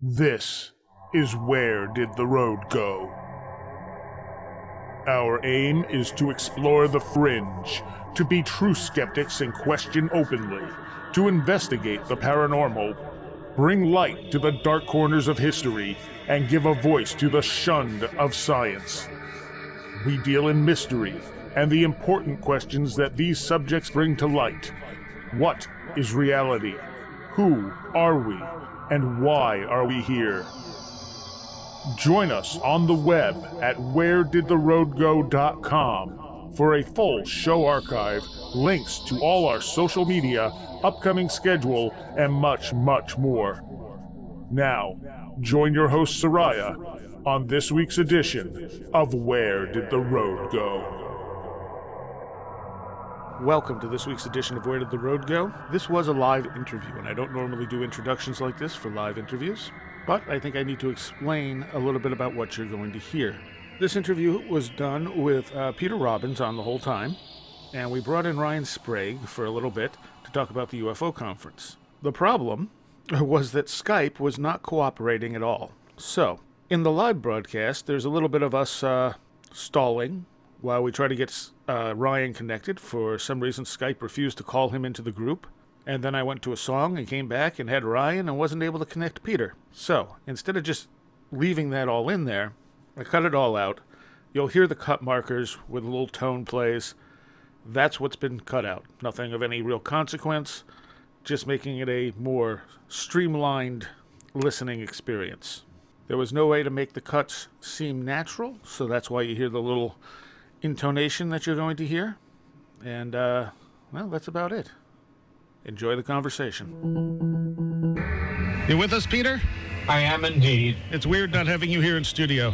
This is Where Did the Road Go? Our aim is to explore the fringe, to be true skeptics and question openly, to investigate the paranormal, bring light to the dark corners of history, and give a voice to the shunned of science. We deal in mystery and the important questions that these subjects bring to light. What is reality? Who are we? And why are we here? Join us on the web at wheredidtheroadgo.com for a full show archive, links to all our social media, upcoming schedule, and much, much more. Now, join your host Soraya on this week's edition of Where Did the Road Go? Welcome to this week's edition of Where Did the Road Go? This was a live interview, and I don't normally do introductions like this for live interviews, but I think I need to explain a little bit about what you're going to hear. This interview was done with Peter Robbins on the whole time, and we brought in Ryan Sprague for a little bit to talk about the UFO Conference. The problem was that Skype was not cooperating at all. So, in the live broadcast, there's a little bit of us stalling while we try to get Ryan connected. For some reason, Skype refused to call him into the group. And then I went to a song and came back and had Ryan and wasn't able to connect Peter. So, instead of just leaving that all in there, I cut it all out. You'll hear the cut markers with little tone plays. That's what's been cut out. Nothing of any real consequence, just making it a more streamlined listening experience. There was no way to make the cuts seem natural, so that's why you hear the little intonation that you're going to hear. And, well, that's about it. Enjoy the conversation. You with us, Peter? I am indeed. It's weird not having you here in studio.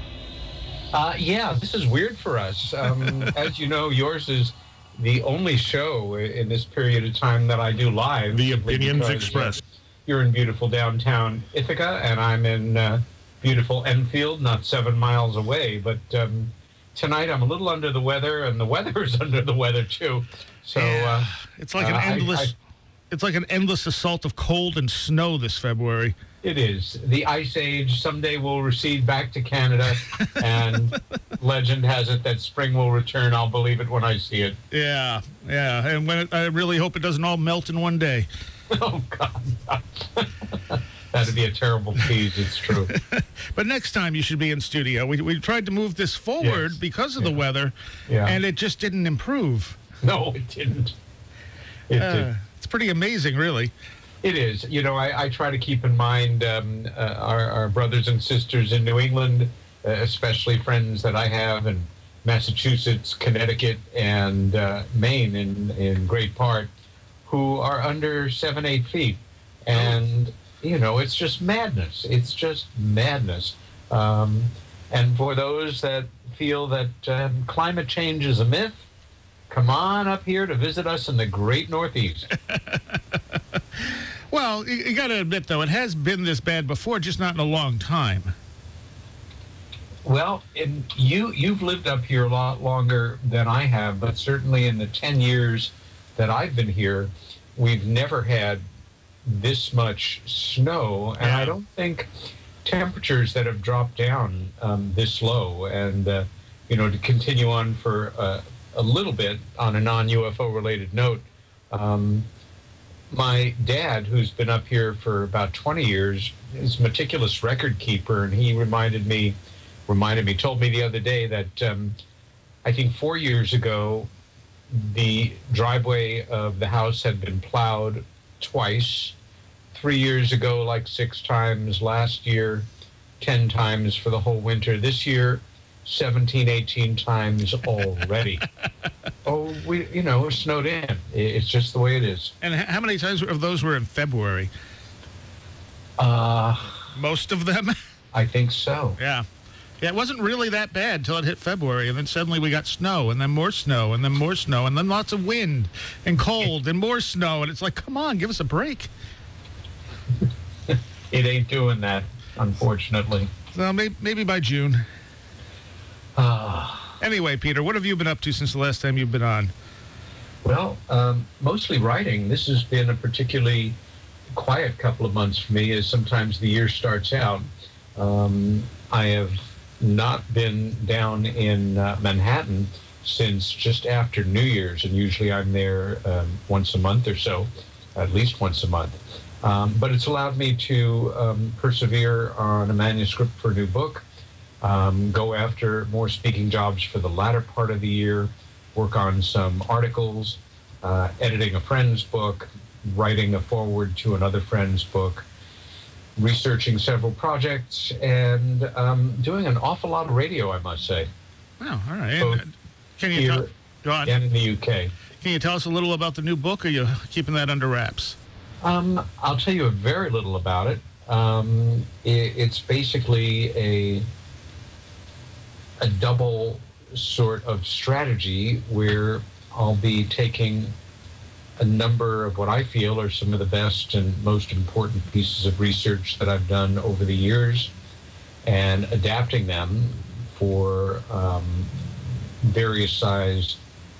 Yeah, this is weird for us. As you know, yours is the only show in this period of time that I do live. The Opinions Express. You're in beautiful downtown Ithaca, and I'm in beautiful Enfield, not 7 miles away. But tonight I'm a little under the weather, and the weather is under the weather too. So yeah, it's like an endless. It's like an endless assault of cold and snow this February. It is. The ice age someday will recede back to Canada, and legend has it that spring will return. I'll believe it when I see it. Yeah, and I really hope it doesn't all melt in one day. Oh, God. That'd be a terrible tease, it's true. But next time you should be in studio. We tried to move this forward because of the weather, and it just didn't improve. No, it didn't. It didn't. It's pretty amazing, really. It is. You know, I try to keep in mind our brothers and sisters in New England, especially friends that I have in Massachusetts, Connecticut, and Maine in great part, who are under 7-8 feet. And, you know, it's just madness. It's just madness. And for those that feel that climate change is a myth, come on up here to visit us in the great Northeast. Well, you got to admit, though, it has been this bad before, just not in a long time. Well, you've lived up here a lot longer than I have, but certainly in the 10 years that I've been here, we've never had this much snow, and I don't think temperatures that have dropped down this low. And, you know, to continue on for a little bit on a non-UFO related note, my dad, who's been up here for about 20 years, is a meticulous record keeper, and he told me the other day that I think 4 years ago, the driveway of the house had been plowed twice. 3 years ago, like 6 times. Last year, 10 times for the whole winter. This year, 17, 18 times already. We're snowed in. It's just the way it is. And how many times of those were in February? Most of them? I think so. Yeah, it wasn't really that bad until it hit February, and then suddenly we got snow, and then more snow, and then more snow, and then lots of wind and cold and more snow, and it's like, come on, give us a break. It ain't doing that, unfortunately. Well, maybe by June. Anyway, Peter, what have you been up to since the last time you've been on? Well, mostly writing. This has been a particularly quiet couple of months for me, as sometimes the year starts out. I have not been down in Manhattan since just after New Year's, and usually I'm there once a month or so, at least once a month. But it's allowed me to persevere on a manuscript for a new book, go after more speaking jobs for the latter part of the year, work on some articles, editing a friend's book, writing a foreword to another friend's book, researching several projects, and doing an awful lot of radio, I must say. Oh, all right. Both Can you here go on. and in the UK. Can you tell us a little about the new book, or are you keeping that under wraps? I'll tell you very little about it. It's basically a double sort of strategy where I'll be taking a number of what I feel are some of the best and most important pieces of research that I've done over the years and adapting them for various size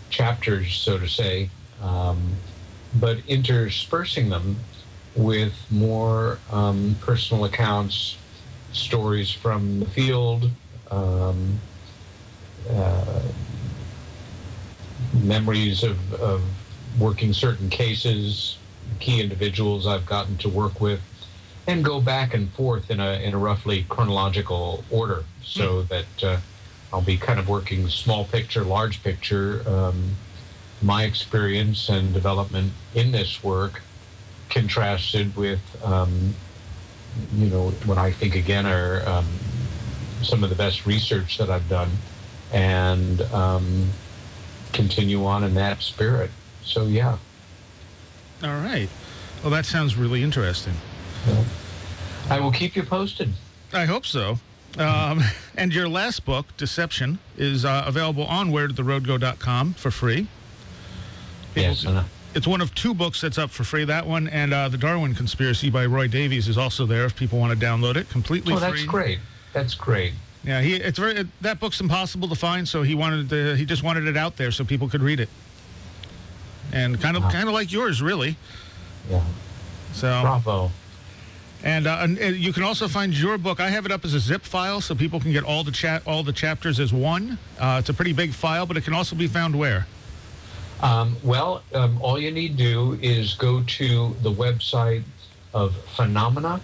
chapters, so to say, but interspersing them with more personal accounts, stories from the field, memories of working certain cases, key individuals I've gotten to work with, and go back and forth in a roughly chronological order, so that I'll be kind of working small picture, large picture, my experience and development in this work contrasted with, what I think again are some of the best research that I've done, and continue on in that spirit. So, yeah. All right. Well, that sounds really interesting. Yeah. I will keep you posted. I hope so. And your last book, Deception, is available on wheredidtheroadgo.com for free. Yes. It's one of two books that's up for free. That one and The Darwin Conspiracy by Roy Davies is also there if people want to download it completely free. Oh, that's great. That's great. Yeah, that book's impossible to find, so he just wanted it out there so people could read it. And kind of like yours, really. Yeah. So. Bravo. And you can also find your book. I have it up as a zip file, so people can get all the chapters as one. It's a pretty big file, but it can also be found where? All you need to do is go to the website of Phenomena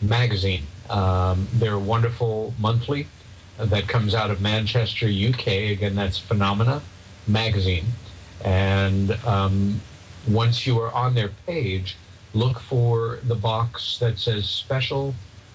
Magazine. They're a wonderful monthly that comes out of Manchester, UK. Again, that's Phenomena Magazine. And once you are on their page, look for the box that says Special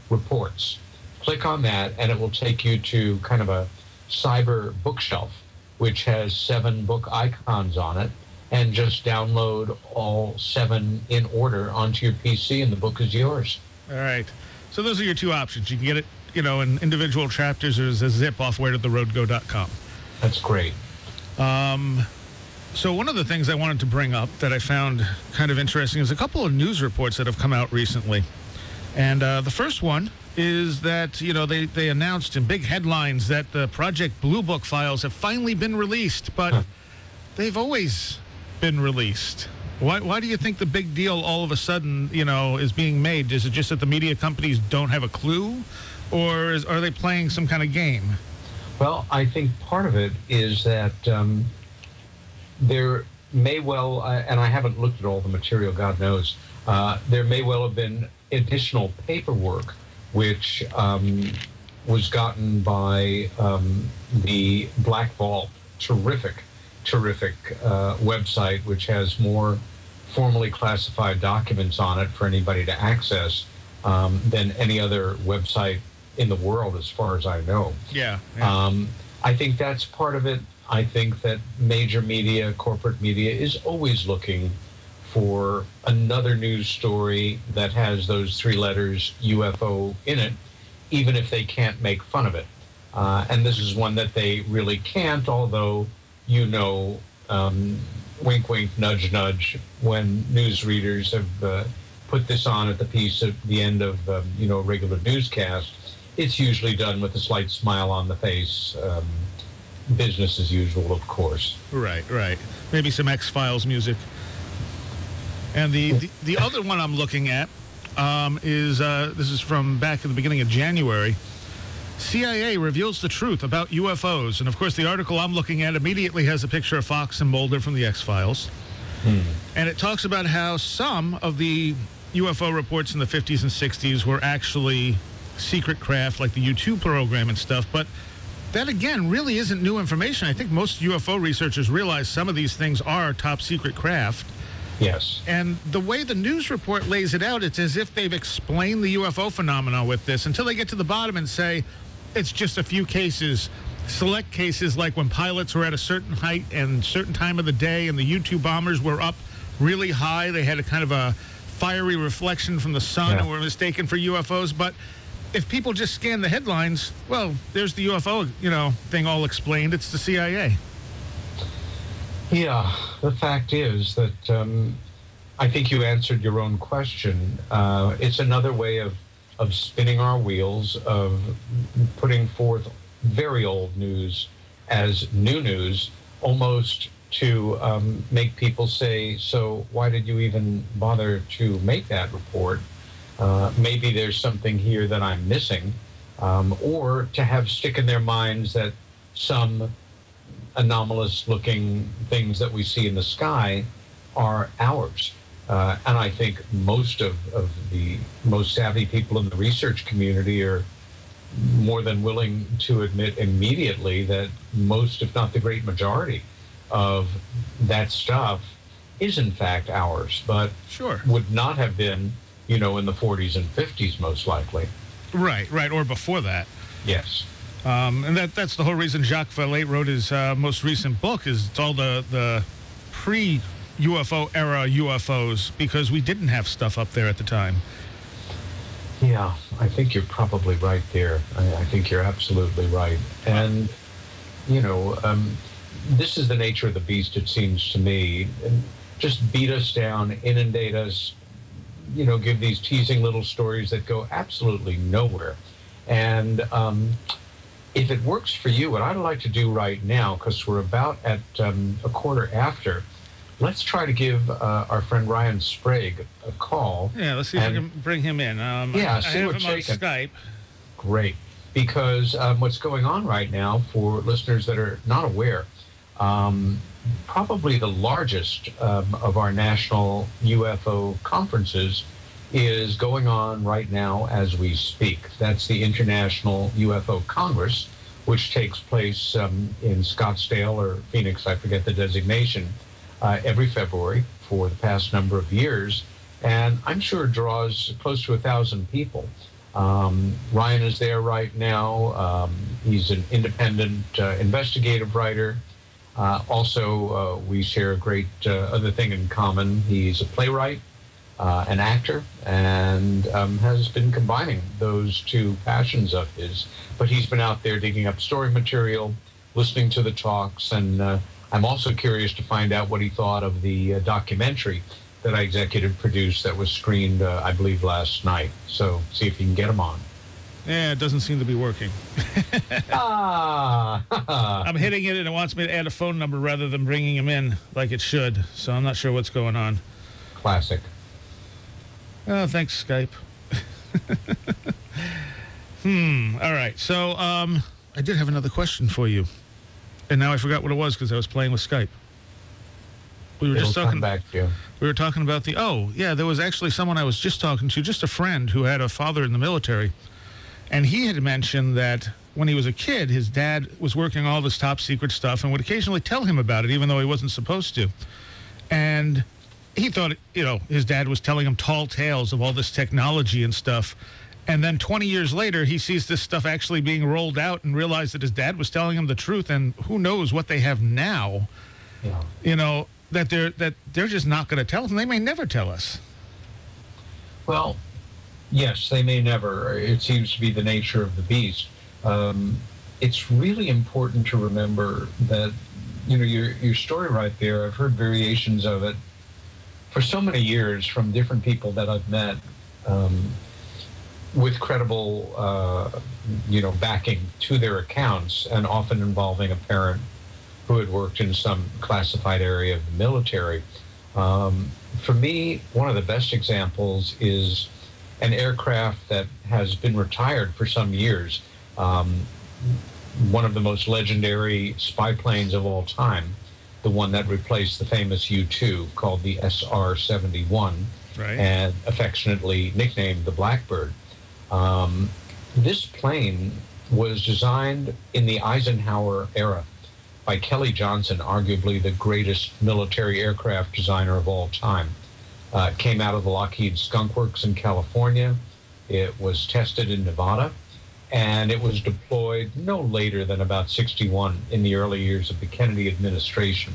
Reports. Click on that, and it will take you to kind of a cyber bookshelf, which has 7 book icons on it, and just download all 7 in order onto your PC, and the book is yours. All right. So those are your two options. You can get it, in individual chapters or as a zip off wheredidtheroadgo.com. That's great. So one of the things I wanted to bring up that I found kind of interesting is a couple of news reports that have come out recently. And the first one is that, they announced in big headlines that the Project Blue Book files have finally been released, but they've always been released. Why do you think the big deal all of a sudden, is being made? Is it just that the media companies don't have a clue, or are they playing some kind of game? Well, I think part of it is that there may well, and I haven't looked at all the material, God knows, there may well have been additional paperwork which was gotten by the Black Vault, terrific website, which has more formally classified documents on it for anybody to access than any other website in the world, as far as I know. Yeah. I think that's part of it. I think that major media, corporate media, is always looking for another news story that has those 3 letters UFO in it, even if they can't make fun of it. And this is one that they really can't, although, wink, wink, nudge, nudge, when news readers have put this on at the end of, a regular newscast, it's usually done with a slight smile on the face. Business as usual, of course. Right. Maybe some X-Files music. And the other one I'm looking at is this is from back in the beginning of January. CIA reveals the truth about UFOs. And, of course, the article I'm looking at immediately has a picture of Fox and Mulder from the X-Files. And it talks about how some of the UFO reports in the 50s and 60s were actually secret craft, like the U2 program and stuff. But that, again, really isn't new information. I think most UFO researchers realize some of these things are top secret craft. Yes. And the way the news report lays it out, it's as if they've explained the UFO phenomenon with this until they get to the bottom and say it's just a few cases, select cases like when pilots were at a certain height and certain time of the day and the U-2 bombers were up really high. They had a kind of a fiery reflection from the sun and were mistaken for UFOs. But if people just scan the headlines, well, there's the UFO, thing all explained. It's the CIA. Yeah, the fact is that I think you answered your own question. It's another way of spinning our wheels, of putting forth very old news as new news, almost to make people say, so why did you even bother to make that report? Maybe there's something here that I'm missing, or to have stick in their minds that some anomalous looking things that we see in the sky are ours. And I think most of the most savvy people in the research community are more than willing to admit immediately that most, if not the great majority, of that stuff is in fact ours, but would not have been, in the 40s and 50s most likely. Right, or before that. Yes. And that's the whole reason Jacques Vallée wrote his most recent book, is it's all the pre-UFO era UFOs, because we didn't have stuff up there at the time. Yeah, I think you're probably right there. I think you're absolutely right. And, this is the nature of the beast, it seems to me. And just beat us down, inundate us, give these teasing little stories that go absolutely nowhere. And if it works for you, what I'd like to do right now, because we're about at a quarter after, let's try to give our friend Ryan Sprague a call. Yeah, let's see if we can bring him in. I have him on Skype. Great. Because what's going on right now, for listeners that are not aware, probably the largest of our national UFO conferences is going on right now as we speak. That's the International UFO Congress, which takes place in Scottsdale or Phoenix, I forget the designation, every February for the past number of years. And I'm sure draws close to 1,000 people. Ryan is there right now. He's an independent investigative writer. Also, we share a great other thing in common. He's a playwright, an actor, and has been combining those two passions of his. But he's been out there digging up story material, listening to the talks, and I'm also curious to find out what he thought of the documentary that I executive produced that was screened, I believe, last night. So see if you can get him on. Yeah, it doesn't seem to be working. I'm hitting it, and it wants me to add a phone number rather than bringing him in like it should. So I'm not sure what's going on. Classic. Oh, thanks, Skype. All right. So I did have another question for you, and now I forgot what it was because I was playing with Skype. We were just talking back to you. We were talking about there was actually someone I was just talking to, just a friend who had a father in the military. And he had mentioned that when he was a kid, his dad was working all this top secret stuff and would occasionally tell him about it, even though he wasn't supposed to. And he thought, his dad was telling him tall tales of all this technology and stuff. And then 20 years later, he sees this stuff actually being rolled out and realized that his dad was telling him the truth. And who knows what they have now, that they're just not going to tell us, and they may never tell us. Well, yes, they may never. It seems to be the nature of the beast. It's really important to remember that, your story right there, I've heard variations of it for so many years from different people that I've met with credible, backing to their accounts, and often involving a parent who had worked in some classified area of the military. For me, one of the best examples is an aircraft that has been retired for some years. One of the most legendary spy planes of all time, the one that replaced the famous U-2, called the SR-71, Right. and affectionately nicknamed the Blackbird. This plane was designed in the Eisenhower era by Kelly Johnson, arguably the greatest military aircraft designer of all time. It came out of the Lockheed Skunk Works in California. It was tested in Nevada, and it was deployed no later than about 61 in the early years of the Kennedy administration.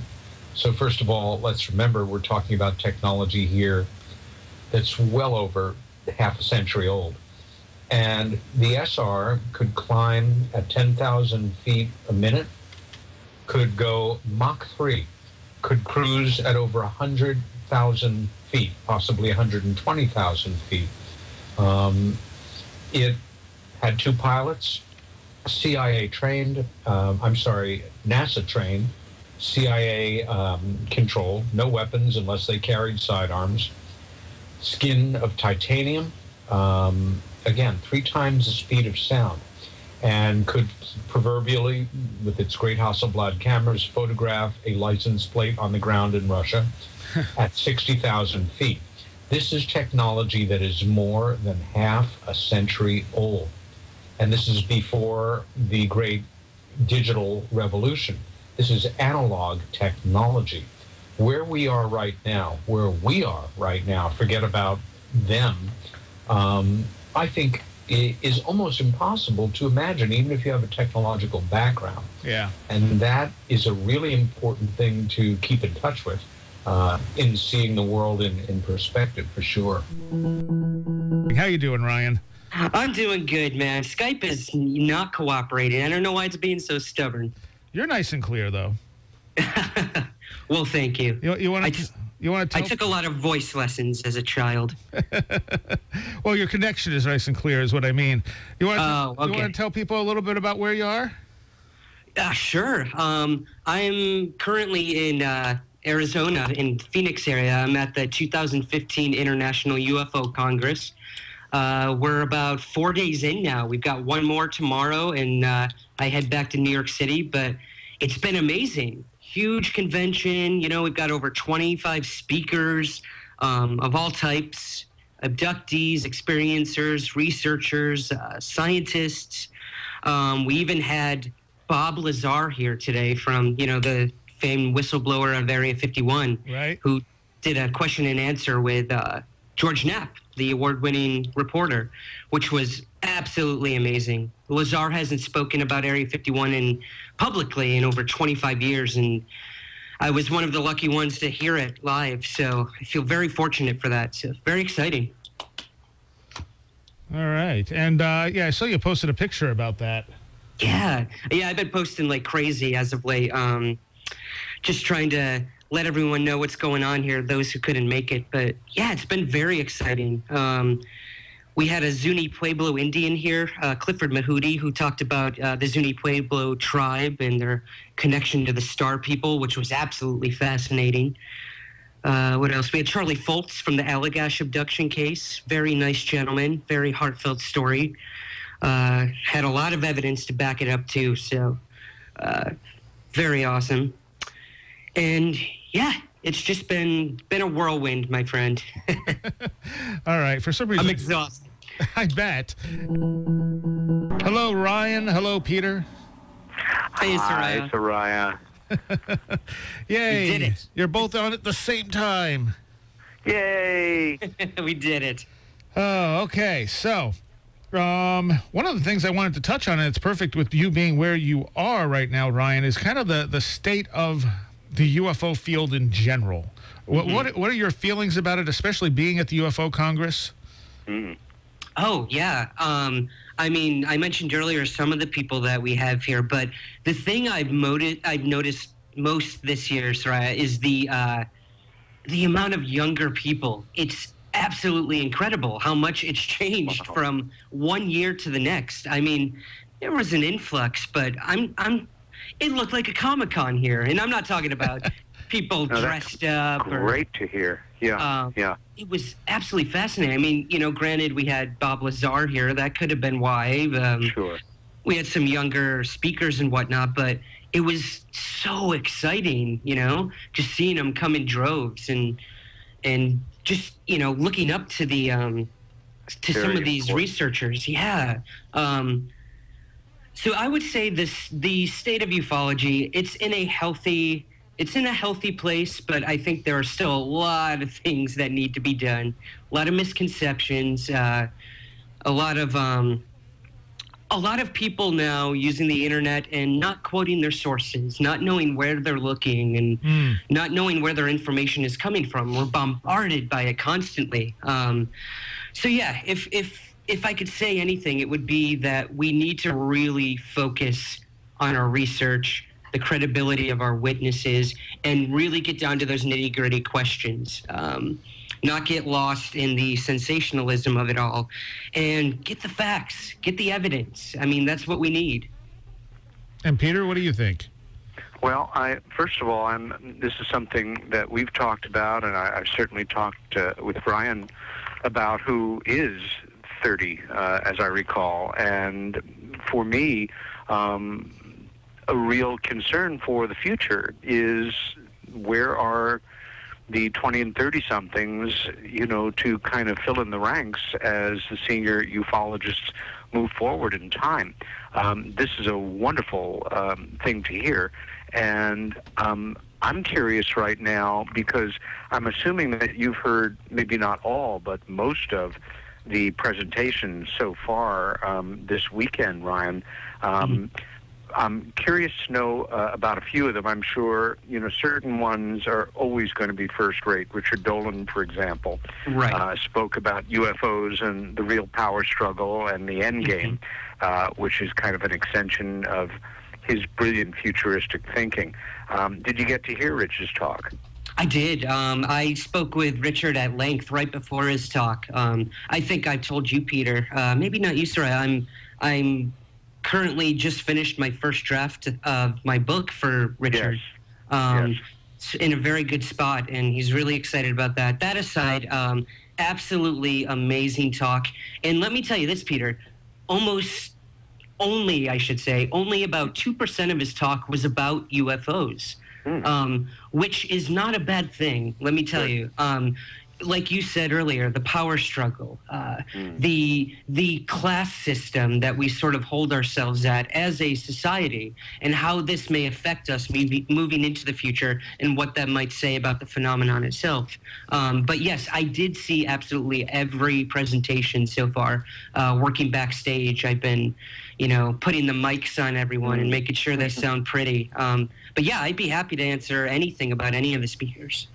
So first of all, let's remember we're talking about technology here that's well over half a century old. And the SR could climb at 10,000 feet a minute, could go Mach 3, could cruise at over 100,000 feet, possibly 120,000 feet. It had two pilots, NASA trained, CIA controlled, no weapons unless they carried sidearms, skin of titanium, again, 3 times the speed of sound, and could proverbially, with its great Hasselblad cameras, photograph a license plate on the ground in Russia at 60,000 feet. This is technology that is more than half a century old. And this is before the great digital revolution. This is analog technology. Where we are right now, forget about them, I think it is almost impossible to imagine, even if you have a technological background. Yeah. And that is a really important thing to keep in touch with in seeing the world in perspective, for sure. How you doing, Ryan? I'm doing good, man. Skype is not cooperating. I don't know why it's being so stubborn. You're nice and clear, though. Well, thank you. You want to tell... I took a lot of voice lessons as a child. Well, your connection is nice and clear, is what I mean. You want Okay. to tell people a little bit about where you are? Sure. I'm currently in Arizona, in Phoenix area. I'm at the 2015 International UFO Congress. We're about 4 days in now. We've got one more tomorrow, and I head back to New York City. But it's been amazing. Huge convention. You know, we've got over 25 speakers of all types, abductees, experiencers, researchers, scientists. We even had Bob Lazar here today from, the famed whistleblower of Area 51, right, who did a question and answer with George Knapp, the award-winning reporter, which was absolutely amazing. Lazar hasn't spoken about Area 51 publicly in over 25 years, and I was one of the lucky ones to hear it live, so I feel very fortunate for that. So very exciting. All right. And, I saw you posted a picture about that. Yeah, I've been posting like crazy as of late, just trying to let everyone know what's going on here, those who couldn't make it. But yeah, it's been very exciting. We had a Zuni Pueblo Indian here, Clifford Mahudi, who talked about the Zuni Pueblo tribe and their connection to the Star People, which was absolutely fascinating. What else? We had Charlie Foltz from the Allagash abduction case. Very nice gentleman, very heartfelt story. Had a lot of evidence to back it up too, so very awesome. And yeah, it's just been a whirlwind, my friend. All right. For some reason, I'm exhausted. I bet. Hello, Ryan. Hello, Peter. Hi, Hi, Soraya. Yay. We did it. You're both on at the same time. Yay! We did it. Oh, okay. So, one of the things I wanted to touch on, and it's perfect with you being where you are right now, Ryan, is kind of the state of the UFO field in general. Mm-hmm. What are your feelings about it, especially being at the UFO Congress? Mm. Oh, yeah. I mean, I mentioned earlier some of the people that we have here, but the thing I've noticed most this year, Soraya, is the amount of younger people. It's absolutely incredible how much it's changed from one year to the next. I mean, there was an influx, but it looked like a Comic-Con here, and I'm not talking about people dressed up. Great to hear. Yeah, yeah. It was absolutely fascinating. I mean, granted, we had Bob Lazar here. That could have been why. Sure. We had some younger speakers and whatnot, but it was so exciting, just seeing them come in droves and just, looking up to the to some of these researchers. Yeah. So I would say the state of ufology, it's in a healthy place, but I think there are still a lot of things that need to be done. A lot of misconceptions, a lot of people now using the internet and not quoting their sources, not knowing where they're looking, and not knowing where their information is coming from. We're bombarded by it constantly. So yeah, if I could say anything, it would be that we need to really focus on our research, the credibility of our witnesses, and really get down to those nitty-gritty questions. Not get lost in the sensationalism of it all, and get the facts, get the evidence. I mean, that's what we need. And Peter, what do you think? Well, first of all, this is something that we've talked about, and I've certainly talked with Ryan about, who is 30, as I recall. And for me, a real concern for the future is where are the 20 and 30-somethings, to kind of fill in the ranks as the senior ufologists move forward in time. This is a wonderful thing to hear. And I'm curious right now, because I'm assuming that you've heard maybe not all, but most of the presentations so far this weekend, Ryan. I'm curious to know about a few of them. I'm sure, certain ones are always going to be first-rate. Richard Dolan, for example, spoke about UFOs and the real power struggle and the end game, which is kind of an extension of his brilliant futuristic thinking. Did you get to hear Rich's talk? I did. I spoke with Richard at length right before his talk. I think I told you, Peter. Maybe not you, Soraya. I'm currently just finished my first draft of my book for Richard. Yes. In a very good spot, and he's really excited about that. That aside, absolutely amazing talk. And let me tell you this, Peter, only about 2% of his talk was about UFOs, which is not a bad thing, let me tell you. Like you said earlier, the power struggle, the class system that we sort of hold ourselves at as a society, and how this may affect us moving into the future, and what that might say about the phenomenon itself. But yes, I did see absolutely every presentation so far. Working backstage, I've been, putting the mics on everyone and making sure they sound pretty. But yeah, I'd be happy to answer anything about any of the speakers.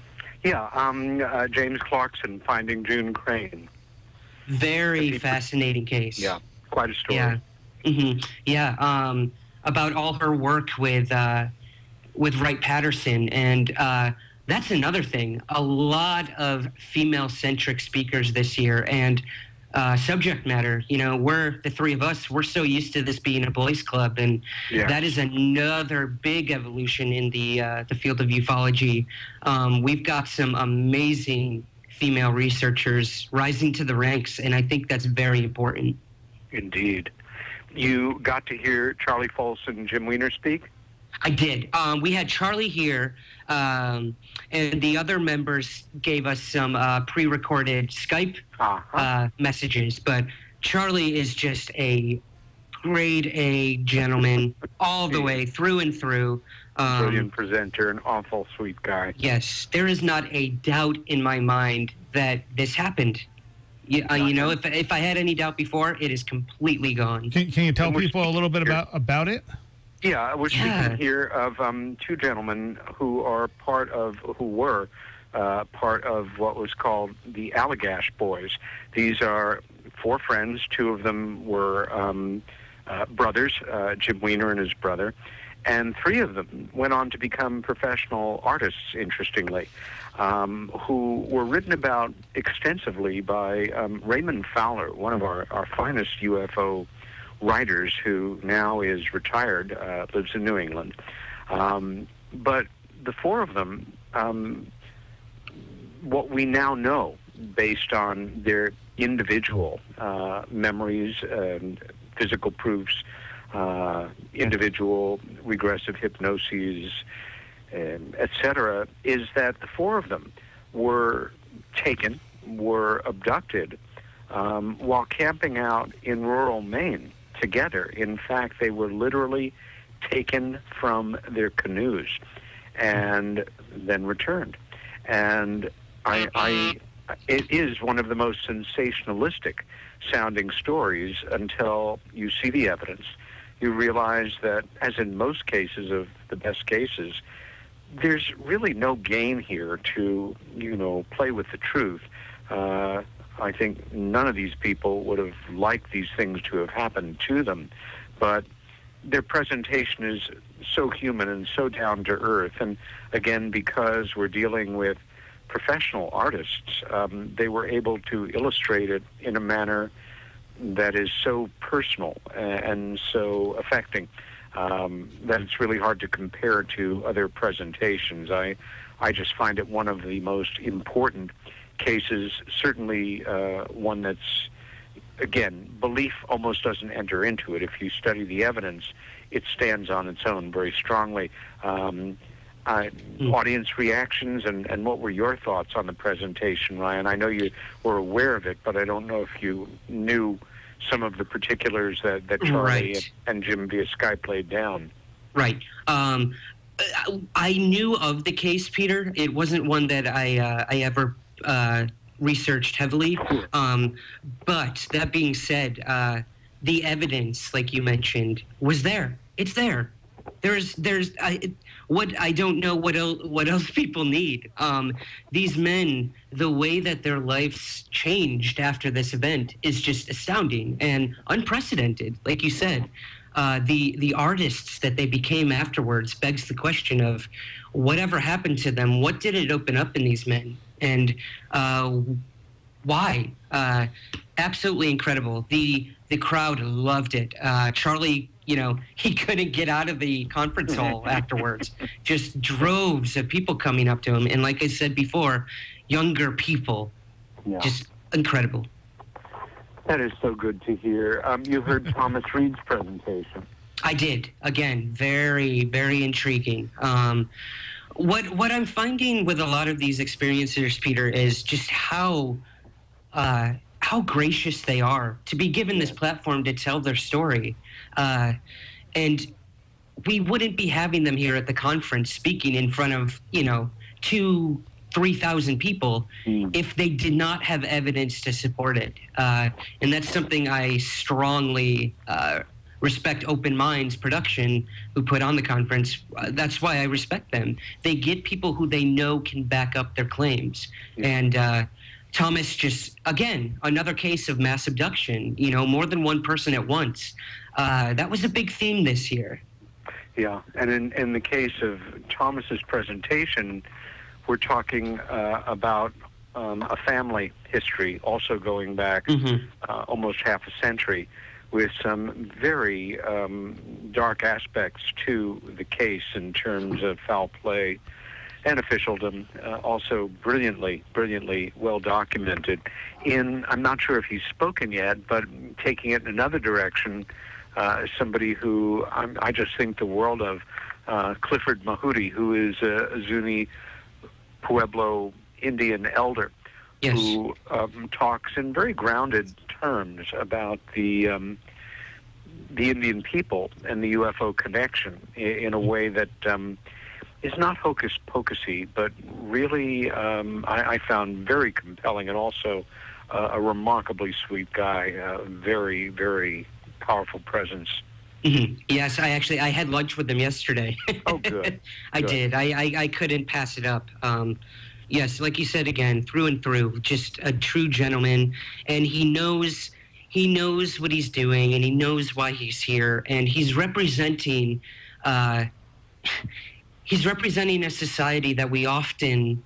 Yeah, James Clarkson, Finding June Crane. Very fascinating case. Yeah, quite a story. Yeah, yeah. About all her work with Wright Patterson, and that's another thing. A lot of female-centric speakers this year, and subject matter. We're the three of us. We're so used to this being a boys' club, and that is another big evolution in the field of ufology. We've got some amazing female researchers rising to the ranks, and I think that's very important. Indeed. You got to hear Charlie Folse and Jim Weiner speak? I did. We had Charlie here, and the other members gave us some pre-recorded Skype messages. But Charlie is just a grade A gentleman all the way through and through. Brilliant presenter, an awful sweet guy. Yes, there is not a doubt in my mind that this happened. If I had any doubt before, it is completely gone. Can you tell people a little bit about it? Yeah, we're speaking here of two gentlemen who were part of what was called the Allagash Boys. These are four friends. Two of them were brothers, Jim Weiner and his brother, and three of them went on to become professional artists, interestingly, who were written about extensively by Raymond Fowler, one of our finest UFO writers, who now is retired, lives in New England. But the four of them what we now know based on their individual memories and physical proofs, individual regressive hypnoses, etc., is that the four of them were abducted while camping out in rural Maine together. In fact, they were literally taken from their canoes and then returned. And it is one of the most sensationalistic sounding stories until you see the evidence. You realize that, as in most cases of the best cases, there's really no gain here to, play with the truth. I think none of these people would have liked these things to have happened to them, but their presentation is so human and so down to earth. And again, because we're dealing with professional artists, they were able to illustrate it in a manner that is so personal and so affecting that it's really hard to compare to other presentations. I just find it one of the most important cases, certainly one that's, again, belief almost doesn't enter into it. If you study the evidence, it stands on its own very strongly. Audience reactions, and what were your thoughts on the presentation, Ryan? I know you were aware of it, but I don't know if you knew some of the particulars that Charlie and Jim via Skype laid down. Right. I knew of the case, Peter. It wasn't one that I ever researched heavily. But that being said, the evidence, like you mentioned, was there. It's there. I don't know what else people need. These men, the way that their lives changed after this event is just astounding and unprecedented. Like you said, the artists that they became afterwards begs the question of whatever happened to them. What did it open up in these men, and why? Absolutely incredible. The crowd loved it. Charlie, he couldn't get out of the conference hall afterwards. Just droves of people coming up to him. And like I said before, younger people. Yeah. Just incredible. That is so good to hear. You heard Thomas Reed's presentation. I did. Again, very, very intriguing. What I'm finding with a lot of these experiencers, Peter, is just how gracious they are to be given this platform to tell their story. And we wouldn't be having them here at the conference speaking in front of, 2,000-3,000 people if they did not have evidence to support it. And that's something I strongly respect Open Minds Production, who put on the conference. That's why I respect them. They get people who they know can back up their claims. Yeah. And Thomas, just, again, another case of mass abduction, more than one person at once. That was a big theme this year. Yeah, and in the case of Thomas's presentation, we're talking about a family history, also going back almost half a century, with some very dark aspects to the case in terms of foul play and officialdom, also brilliantly well documented. I'm not sure if he's spoken yet, but taking it in another direction, somebody who I just think the world of, Clifford Mahudi, who is a Zuni Pueblo Indian elder, yes, who talks in very grounded terms about the Indian people and the UFO connection in a way that is not hocus pocusy, but really I found very compelling, and also a remarkably sweet guy, very, very powerful presence. Mm-hmm. Yes, I had lunch with him yesterday. Oh, good. I did. I couldn't pass it up. Yes, like you said, again, through and through, just a true gentleman, and he knows what he's doing, and he knows why he's here, and he's representing a society that we often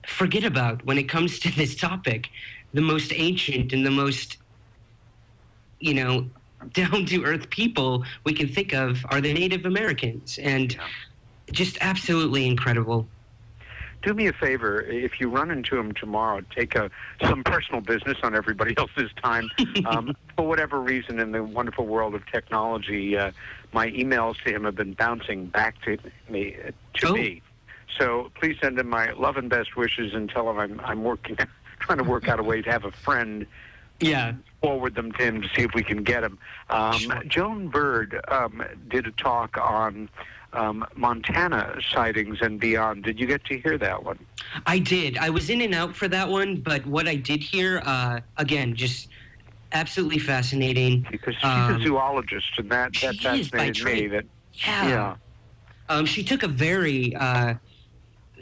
forget about when it comes to this topic. The most ancient and the most, down-to-earth people we can think of are the Native Americans, and just absolutely incredible. do me a favor. If you run into him tomorrow, take some personal business on everybody else's time. For whatever reason, in the wonderful world of technology, my emails to him have been bouncing back to me. So please send him my love and best wishes and tell him I'm working, trying to work out a way to have a friend. Yeah. Forward them to him to see if we can get him. Joan Bird did a talk on Montana sightings and beyond. Did you get to hear that one? I did. I was in and out for that one, but what I did hear, again, just absolutely fascinating. Because she's a zoologist, and that fascinated me. She took a very,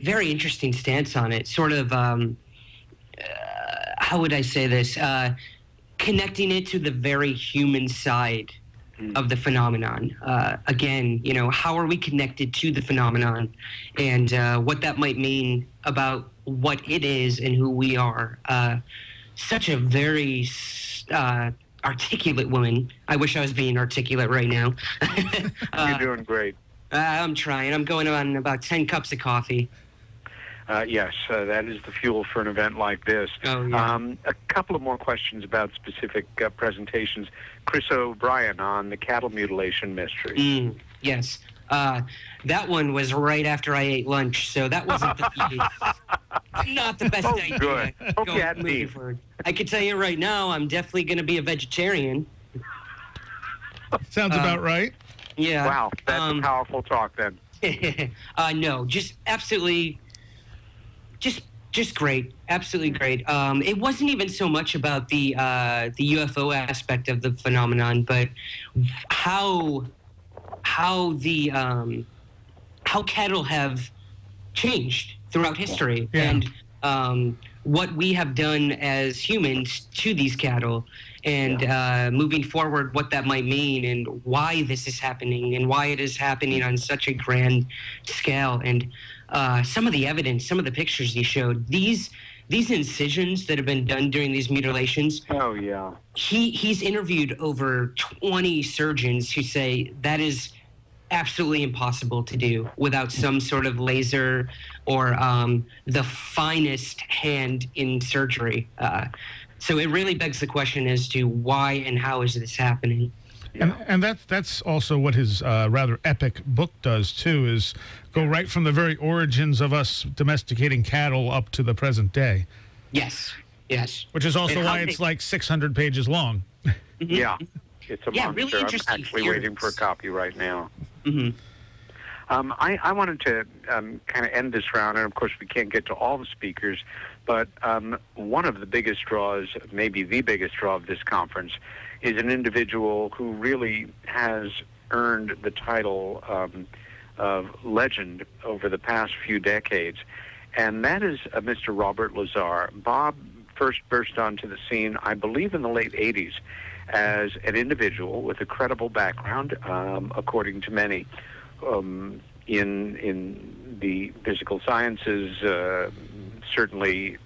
very interesting stance on it. Sort of, how would I say this? Connecting it to the very human side of the phenomenon. Again, how are we connected to the phenomenon, and what that might mean about what it is and who we are. Such a very articulate woman. I wish I was being articulate right now. You're doing great. I'm trying. I'm going on about 10 cups of coffee. Yes, that is the fuel for an event like this. Oh, yeah. A couple of more questions about specific presentations. Chris O'Brien on the cattle mutilation mystery. Yes. That one was right after I ate lunch, so that wasn't not the best idea. Good. Hope you had beef. Forward. I can tell you right now, I'm definitely going to be a vegetarian. Sounds about right. Yeah. Wow, that's a powerful talk then. No, just absolutely... Just great, absolutely great. It wasn't even so much about the UFO aspect of the phenomenon, but how cattle have changed throughout history, and what we have done as humans to these cattle, and moving forward, what that might mean, and why this is happening, and why it is happening on such a grand scale, and some of the evidence, some of the pictures he showed, these incisions that have been done during these mutilations. Oh, yeah. He's interviewed over 20 surgeons who say that is absolutely impossible to do without some sort of laser or the finest hand in surgery. So it really begs the question as to why and how is this happening. And that's also what his rather epic book does, too, is go right from the very origins of us domesticating cattle up to the present day. Yes, yes. Which is also why it's like 600 pages long. Yeah, it's a monster. Really interesting. I'm actually waiting for a copy right now. Mm-hmm. I wanted to kind of end this round, and of course we can't get to all the speakers, but one of the biggest draws, maybe the biggest draw of this conference, is an individual who really has earned the title of legend over the past few decades, and that is Mr. Robert Lazar. Bob first burst onto the scene, I believe, in the late 80s as an individual with a credible background, according to many, in the physical sciences, certainly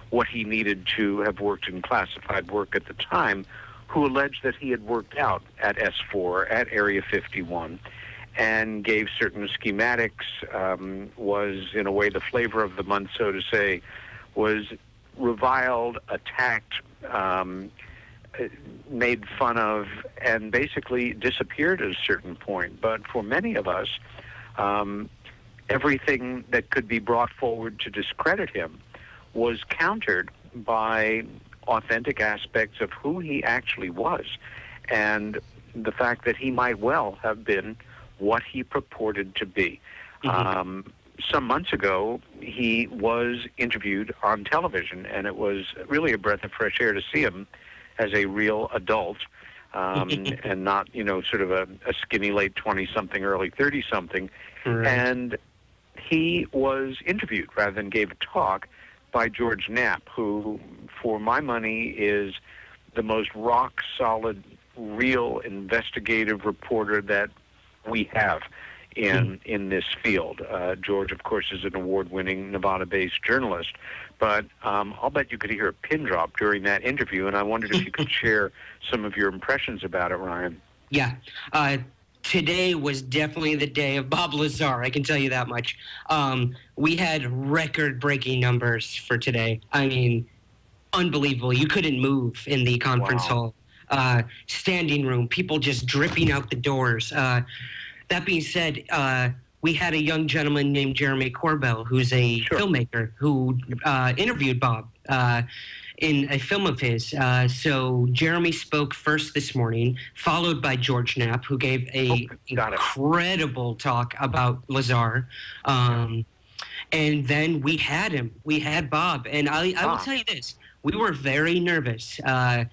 what he needed to have worked in classified work at the time, who alleged that he had worked out at S4, at Area 51, and gave certain schematics, was in a way the flavor of the month, so to say, was reviled, attacked, made fun of, and basically disappeared at a certain point. But for many of us, everything that could be brought forward to discredit him was countered by authentic aspects of who he actually was, and the fact that he might well have been what he purported to be. Mm-hmm. Some months ago, he was interviewed on television, and it was really a breath of fresh air to see him as a real adult, and not, sort of a skinny late 20-something, early 30-something. Right. And he was interviewed rather than gave a talk by George Knapp, who, for my money, is the most rock-solid, real investigative reporter that we have in this field. George, of course, is an award-winning Nevada-based journalist, but I'll bet you could hear a pin drop during that interview, and I wondered if you could share some of your impressions about it, Ryan. Yeah. today was definitely the day of Bob Lazar. I can tell you that much. We had record-breaking numbers for today. I mean, unbelievable. You couldn't move in the conference hall. Standing room, people just dripping out the doors. That being said, we had a young gentleman named Jeremy Corbell, who's a filmmaker, who interviewed Bob in a film of his. So Jeremy spoke first this morning, followed by George Knapp, who gave a incredible talk about Lazar. And then we had him. We had Bob. And I will tell you this. We were very nervous a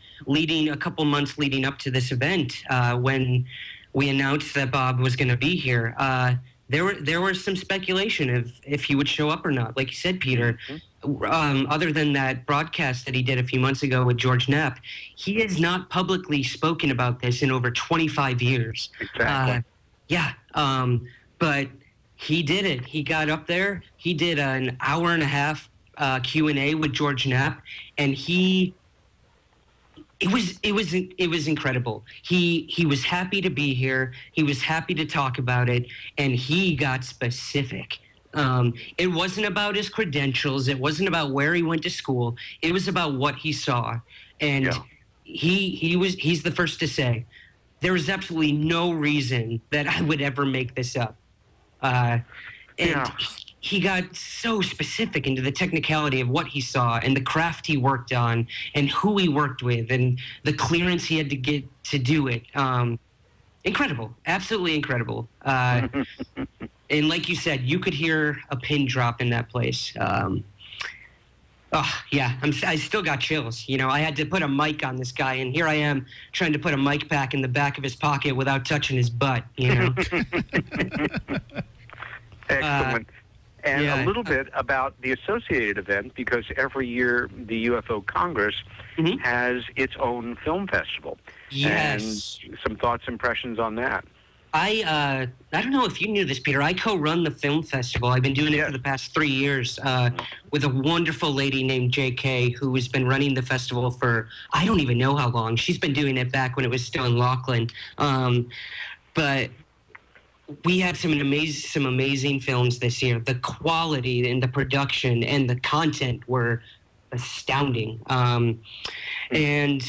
couple months leading up to this event when we announced that Bob was going to be here. There was some speculation if he would show up or not. Like you said, Peter, other than that broadcast that he did a few months ago with George Knapp, he has not publicly spoken about this in over 25 years. Exactly. But he did it. He got up there. He did an hour and a half Q&A with George Knapp, and it was incredible. He was happy to be here. He was happy to talk about it, and he got specific. It wasn't about his credentials. It wasn't about where he went to school. It was about what he saw, and he's the first to say there was absolutely no reason that I would ever make this up. He got so specific into the technicality of what he saw and the craft he worked on and who he worked with and the clearance he had to get to do it. Incredible. Absolutely incredible. And like you said, you could hear a pin drop in that place. I still got chills. You know, I had to put a mic on this guy, and here I am trying to put a mic pack in the back of his pocket without touching his butt, you know? Excellent. And a little bit about the associated event, because every year the UFO Congress has its own film festival. Yes. And some thoughts, impressions on that. I don't know if you knew this, Peter. I co-run the film festival. I've been doing it for the past 3 years with a wonderful lady named JK, who has been running the festival for I don't even know how long. She's been doing it back when it was still in Laughlin. But we had some amazing films this year. The quality and the production and the content were astounding. And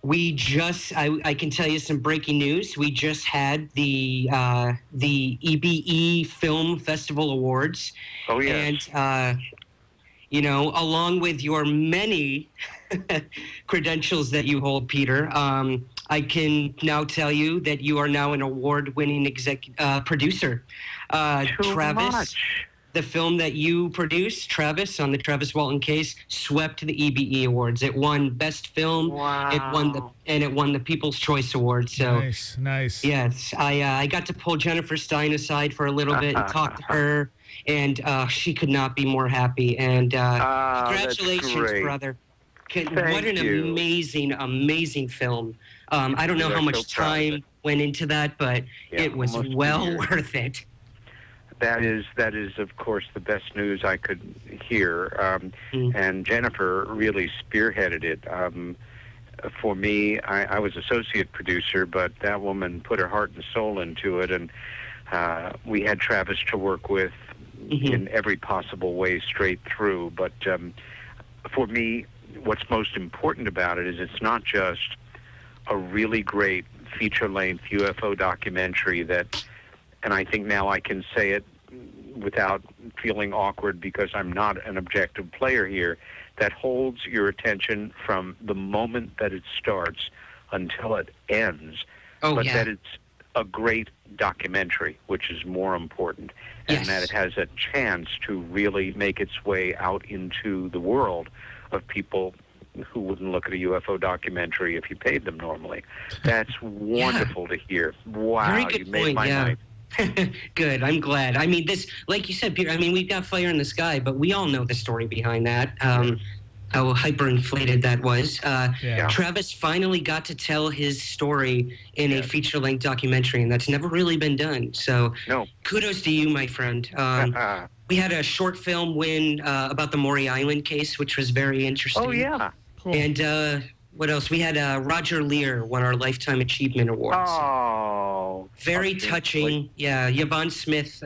we just, I can tell you some breaking news. We just had the EBE Film Festival Awards. Oh, yes. And, you know, along with your many credentials that you hold, Peter, I can now tell you that you are now an award-winning producer. Travis, the film that you produced, Travis, on the Travis Walton case, swept the EBE Awards. It won Best Film. Wow. It won the People's Choice Award. So nice. Yes, I got to pull Jennifer Stein aside for a little bit and talk to her, and she could not be more happy. And congratulations, brother. What an amazing film. I don't know how much time went into that, but it was well worth it. That is, of course, the best news I could hear. And Jennifer really spearheaded it. For me, I was associate producer, but that woman put her heart and soul into it, and we had Travis to work with in every possible way straight through. But for me, what's most important about it is it's not just a really great feature-length UFO documentary that, and I think now I can say it without feeling awkward because I'm not an objective player here, that holds your attention from the moment that it starts until it ends, that it's a great documentary, which is more important, and that it has a chance to really make its way out into the world of people who wouldn't look at a UFO documentary if you paid them normally. That's wonderful to hear. Wow, you made my night. Good, I'm glad. I mean, this, like you said, Peter, I mean, we've got Fire in the Sky, but we all know the story behind that, how hyperinflated that was. Travis finally got to tell his story in a feature-length documentary, and that's never really been done. So kudos to you, my friend. We had a short film win about the Maury Island case, which was very interesting. Oh, yeah. Cool. And what else? We had Roger Lear won our Lifetime Achievement Award. Oh, Very touching. Yeah, Yvonne Smith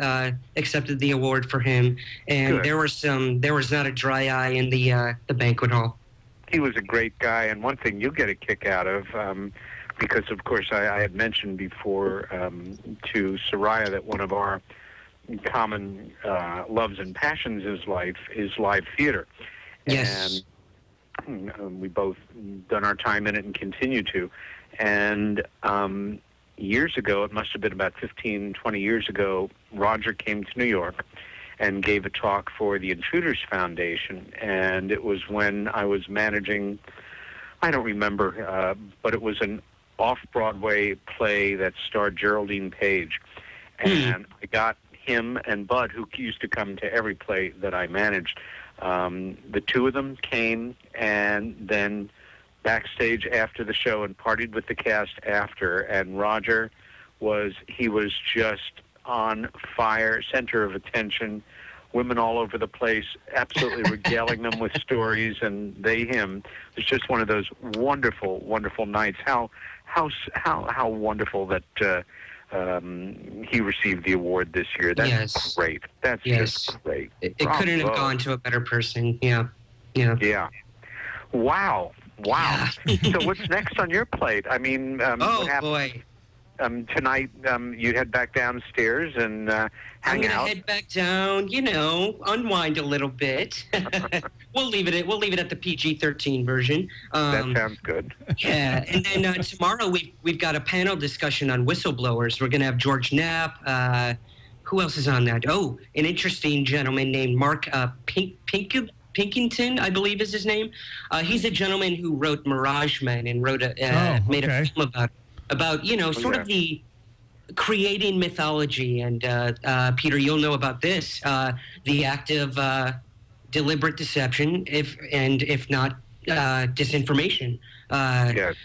accepted the award for him, and Good. there was not a dry eye in the banquet hall. He was a great guy, and one thing you get a kick out of, because of course I had mentioned before to Soraya that one of our common loves and passions is live theater. Yes. And we both done our time in it and continue to. And years ago, it must have been about 15, 20 years ago, Roger came to New York and gave a talk for the Intruders Foundation. And it was when I was managing, I don't remember, but it was an off-Broadway play that starred Geraldine Page. And I got him and Bud, who used to come to every play that I managed. The two of them came and then backstage after the show and partied with the cast after. And Roger was just on fire, center of attention, women all over the place, absolutely regaling them with stories, and they him. It was just one of those wonderful, wonderful nights. How wonderful that he received the award this year. That's great. That's just great. It couldn't have gone to a better person. Yeah. Wow. Yeah. So what's next on your plate? I mean, what happens? Boy. Tonight, you head back downstairs and hang I'm gonna out. head back down. Unwind a little bit. We'll leave it at the PG-13 version. That sounds good. Yeah, and then tomorrow we've got a panel discussion on whistleblowers. We're gonna have George Knapp. Who else is on that? Oh, an interesting gentleman named Mark Pinkington, I believe is his name. He's a gentleman who wrote Mirage Men and made a film about sort of the creating mythology. And Peter, you'll know about this, the act of deliberate deception, if not disinformation. Yes.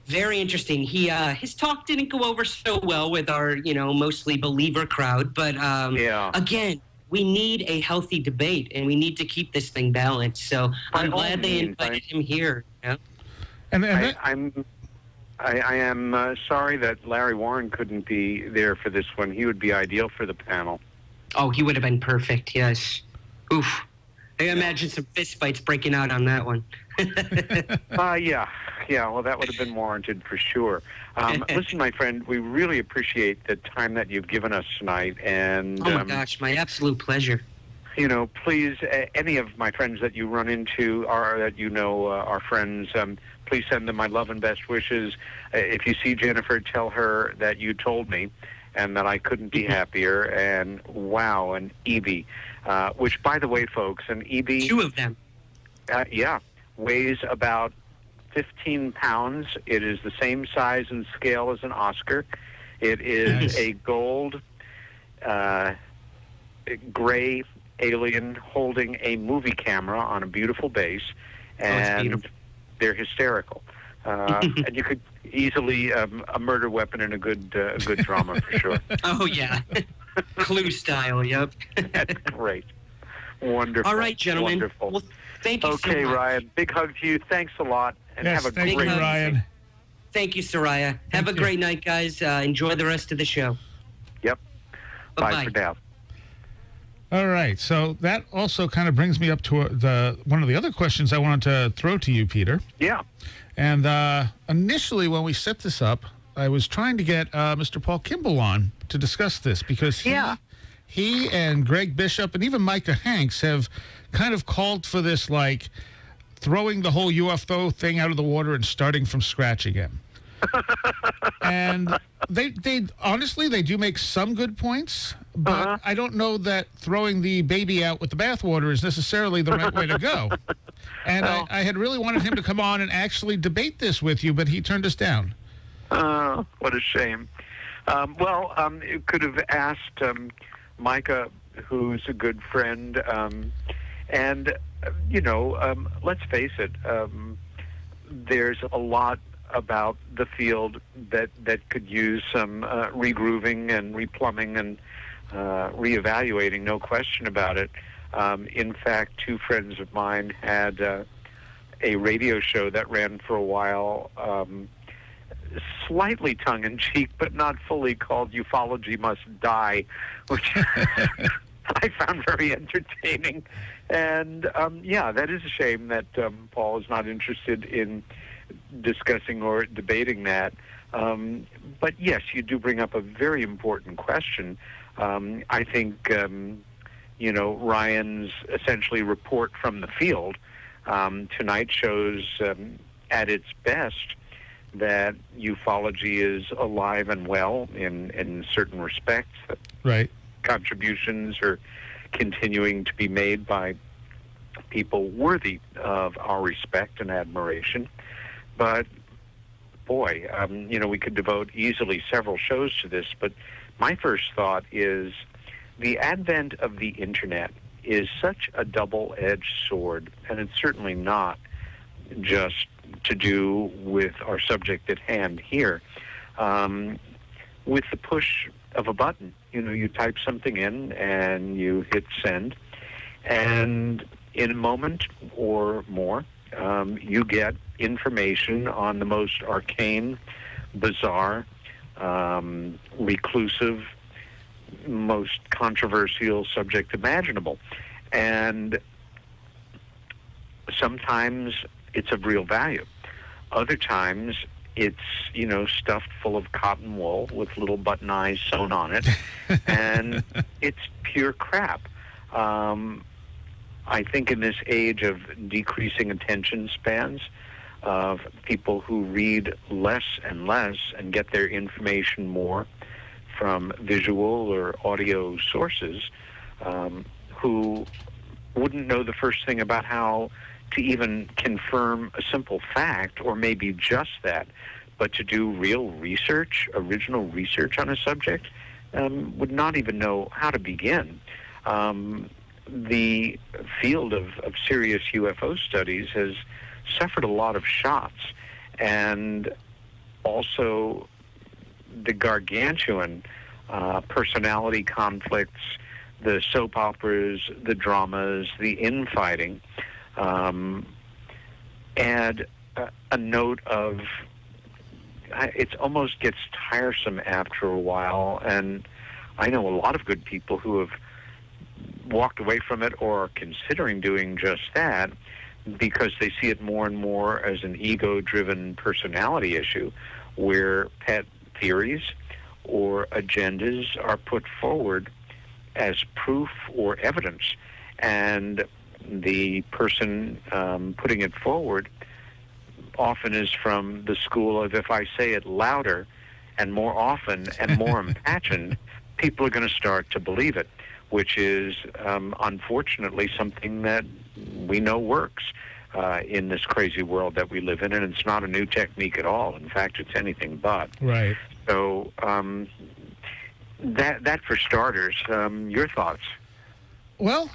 Very interesting. His talk didn't go over so well with our mostly believer crowd, but again, we need a healthy debate, and we need to keep this thing balanced. So I'm glad they invited him here. I am sorry that Larry Warren couldn't be there for this one. He would be ideal for the panel. Oh, he would have been perfect, yes. Oof. I imagine some fistfights breaking out on that one. Yeah, well, that would have been warranted for sure. Listen, my friend, we really appreciate the time that you've given us tonight. And oh, my gosh, my absolute pleasure. Please, any of my friends that you run into are friends, please send them my love and best wishes. If you see Jennifer, tell her that you told me and that I couldn't be happier. And wow, and Evie, which, by the way, folks, an Evie... Two of them. Weighs about 15 pounds. It is the same size and scale as an Oscar. It is a gold, gray alien holding a movie camera on a beautiful base, and they're hysterical. And you could easily a murder weapon in a good drama for sure. Oh yeah, Clue style. Yep. That's great. Wonderful. All right, gentlemen. Wonderful. Well, thank you so much. Okay, Ryan. Big hug to you. Thanks a lot, and have a thank great you, Ryan. Thank you, Soraya. Have a great night, guys. Enjoy the rest of the show. Yep. Bye-bye. Bye for now. All right, so that also kind of brings me up to one of the other questions I wanted to throw to you, Peter. Yeah. And initially, when we set this up, I was trying to get Mr. Paul Kimball on to discuss this because he and Greg Bishop and even Micah Hanks have kind of called for this, like, throwing the whole UFO thing out of the water and starting from scratch again. And they honestly, they do make some good points, but I don't know that throwing the baby out with the bathwater is necessarily the right way to go. And I had really wanted him to come on and actually debate this with you, but he turned us down. What a shame. You could have asked Micah, who's a good friend, let's face it, there's a lot about the field that could use some regrooving and replumbing and reevaluating, no question about it. In fact, two friends of mine had a radio show that ran for a while slightly tongue-in-cheek, but not fully, called Ufology Must Die, which I found very entertaining. And, yeah, that is a shame that Paul is not interested in discussing or debating that. But, yes, you do bring up a very important question. I think, you know, Ryan's essentially report from the field tonight shows at its best that ufology is alive and well in certain respects. Right. Contributions are continuing to be made by people worthy of our respect and admiration. But, boy, you know, we could devote easily several shows to this, but my first thought is the advent of the Internet is such a double-edged sword, and it's certainly not just to do with our subject at hand here. With the push of a button, you know, you type something in and you hit send, and in a moment or more, you get information on the most arcane, bizarre, reclusive, most controversial subject imaginable. And sometimes it's of real value. Other times it's, you know, stuffed full of cotton wool with little button eyes sewn on it, and it's pure crap. I think in this age of decreasing attention spans, of people who read less and less and get their information more from visual or audio sources, who wouldn't know the first thing about how to even confirm a simple fact, or maybe just that, but to do real research, original research on a subject, would not even know how to begin. The field of serious UFO studies has suffered a lot of shots, and also the gargantuan personality conflicts, the soap operas, the dramas, the infighting, add a note of, it almost gets tiresome after a while, and I know a lot of good people who have walked away from it or are considering doing just that because they see it more and more as an ego-driven personality issue where pet theories or agendas are put forward as proof or evidence, and the person putting it forward often is from the school of, if I say it louder and more often and more impassioned, people are going to start to believe it, which is unfortunately something that we know works in this crazy world that we live in, and it's not a new technique at all. In fact, it's anything but. Right. So that for starters. Your thoughts? Well,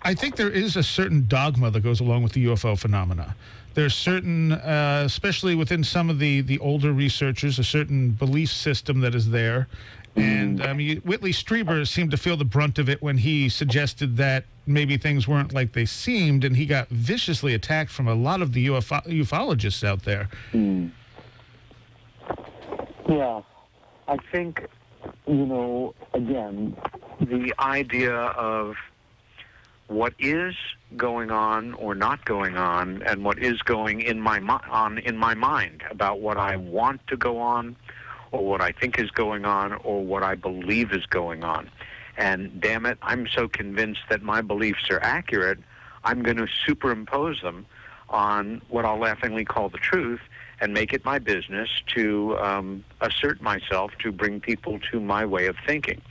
I think there is a certain dogma that goes along with the UFO phenomena. There's certain, especially within some of the older researchers, a certain belief system that is there. And Whitley Strieber seemed to feel the brunt of it when he suggested that maybe things weren't like they seemed, and he got viciously attacked from a lot of the ufologists out there. Yeah, I think, you know, again, the idea of what is going on or not going on, and what is going in my mind about what I want to go on, or what I think is going on, or what I believe is going on. And damn it, I'm so convinced that my beliefs are accurate, I'm going to superimpose them on what I'll laughingly call the truth and make it my business to assert myself, to bring people to my way of thinking.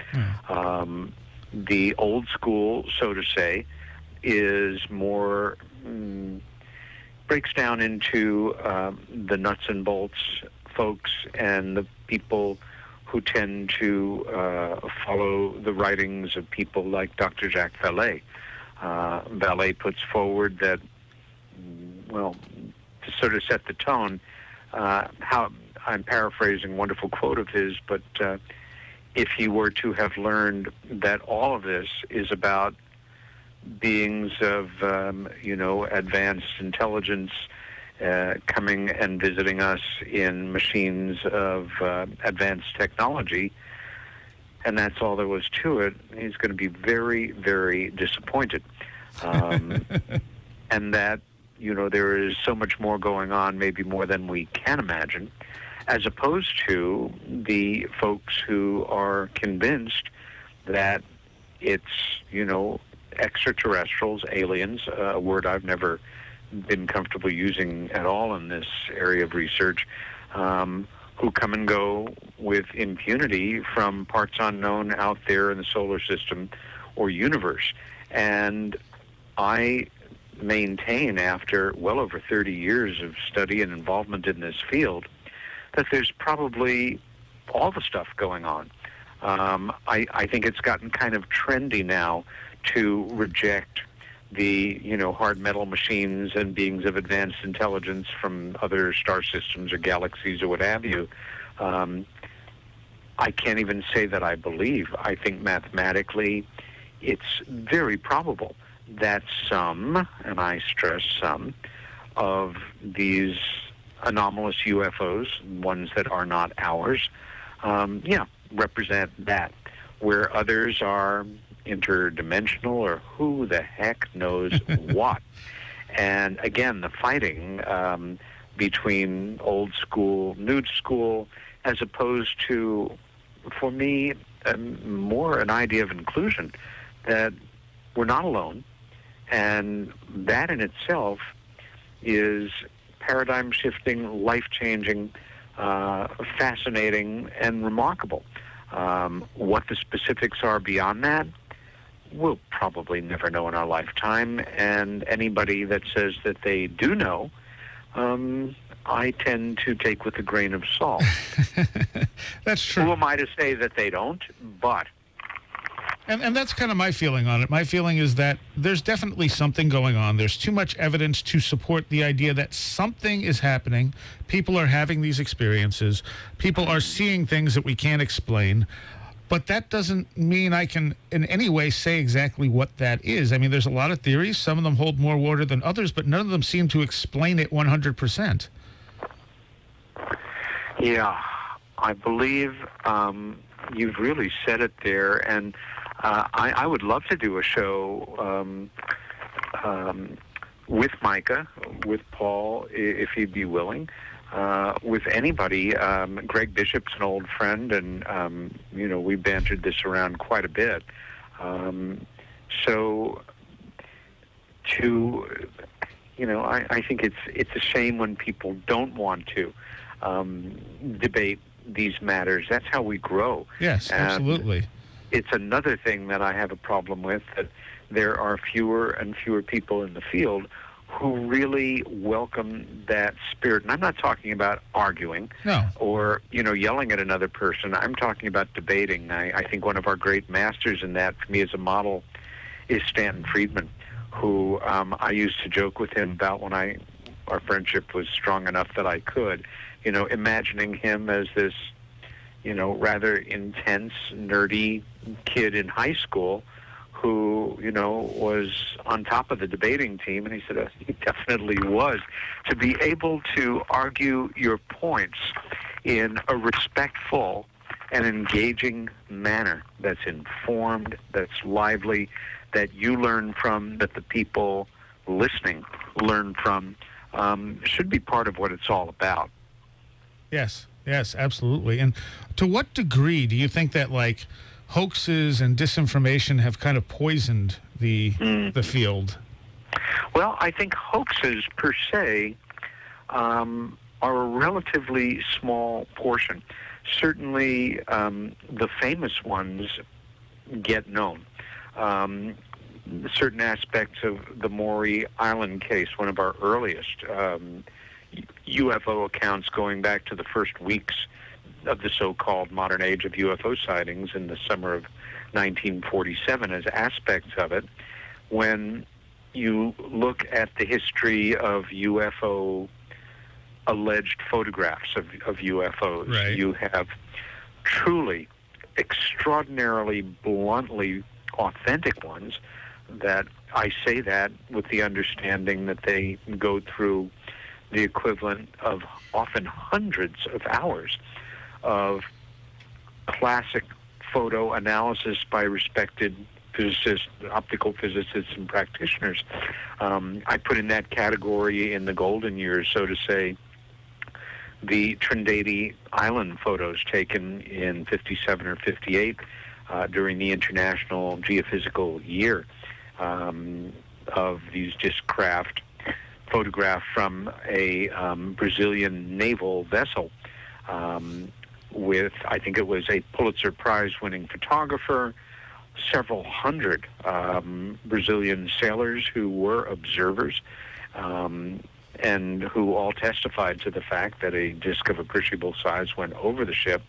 The old school, so to say, is more, breaks down into the nuts and bolts folks and the people who tend to follow the writings of people like Dr. Jacques Vallée. Vallée puts forward that, well, to sort of set the tone, how I'm paraphrasing a wonderful quote of his, but if he were to have learned that all of this is about beings of, you know, advanced intelligence coming and visiting us in machines of advanced technology, and that's all there was to it, he's going to be very, very disappointed. And that, there is so much more going on, maybe more than we can imagine, as opposed to the folks who are convinced that it's, extraterrestrials, aliens, a word I've never been comfortable using at all in this area of research, who come and go with impunity from parts unknown out there in the solar system or universe. And I maintain, after well over 30 years of study and involvement in this field, that there's probably all the stuff going on. I think it's gotten kind of trendy now to reject the, hard metal machines and beings of advanced intelligence from other star systems or galaxies or what have you. I can't even say that I believe. I think mathematically it's very probable that some, and I stress some, of these anomalous UFOs, ones that are not ours, represent that, where others are interdimensional or who the heck knows what. And again, the fighting between old school, new school, as opposed to, for me, more an idea of inclusion, that we're not alone. And that in itself is paradigm-shifting, life-changing, fascinating, and remarkable. What the specifics are beyond that, we'll probably never know in our lifetime. And anybody that says that they do know, I tend to take with a grain of salt. That's true. Who am I to say that they don't? But... And that's kind of my feeling on it. My feeling is that there's definitely something going on. There's too much evidence to support the idea that something is happening. People are having these experiences. People are seeing things that we can't explain. But that doesn't mean I can in any way say exactly what that is. I mean, there's a lot of theories. Some of them hold more water than others, but none of them seem to explain it 100%. Yeah, I believe you've really said it there. And I would love to do a show with Micah, with Paul, if he'd be willing, with anybody. Greg Bishop's an old friend, and, we bantered this around quite a bit. So I think it's a shame when people don't want to debate these matters. That's how we grow. Yes, absolutely. It's another thing that I have a problem with, that there are fewer and fewer people in the field who really welcome that spirit. And I'm not talking about arguing or, yelling at another person. I'm talking about debating. I think one of our great masters in that, for me as a model, is Stanton Friedman, who I used to joke with him about when our friendship was strong enough that I could, imagining him as this, rather intense, nerdy kid in high school who, was on top of the debating team. And he said he definitely was. To be able to argue your points in a respectful and engaging manner that's informed, that's lively, that you learn from, that the people listening learn from, should be part of what it's all about. Yes, absolutely. And to what degree do you think that, hoaxes and disinformation have kind of poisoned the field? Well, I think hoaxes per se are a relatively small portion. Certainly, the famous ones get known. Certain aspects of the Maury Island case, one of our earliest UFO accounts going back to the first weeks of the so-called modern age of UFO sightings in the summer of 1947, as aspects of it. When you look at the history of UFO alleged photographs of UFOs, right, you have truly extraordinarily bluntly authentic ones that I say that with the understanding that they go through the equivalent of often hundreds of hours of classic photo analysis by respected physicists, optical physicists, and practitioners. I put in that category in the golden years, so to say, the Trindade Island photos taken in 57 or 58 during the International Geophysical Year of these disc craft photographed from a Brazilian naval vessel with, I think it was a Pulitzer Prize-winning photographer, several hundred Brazilian sailors who were observers, and who all testified to the fact that a disc of appreciable size went over the ship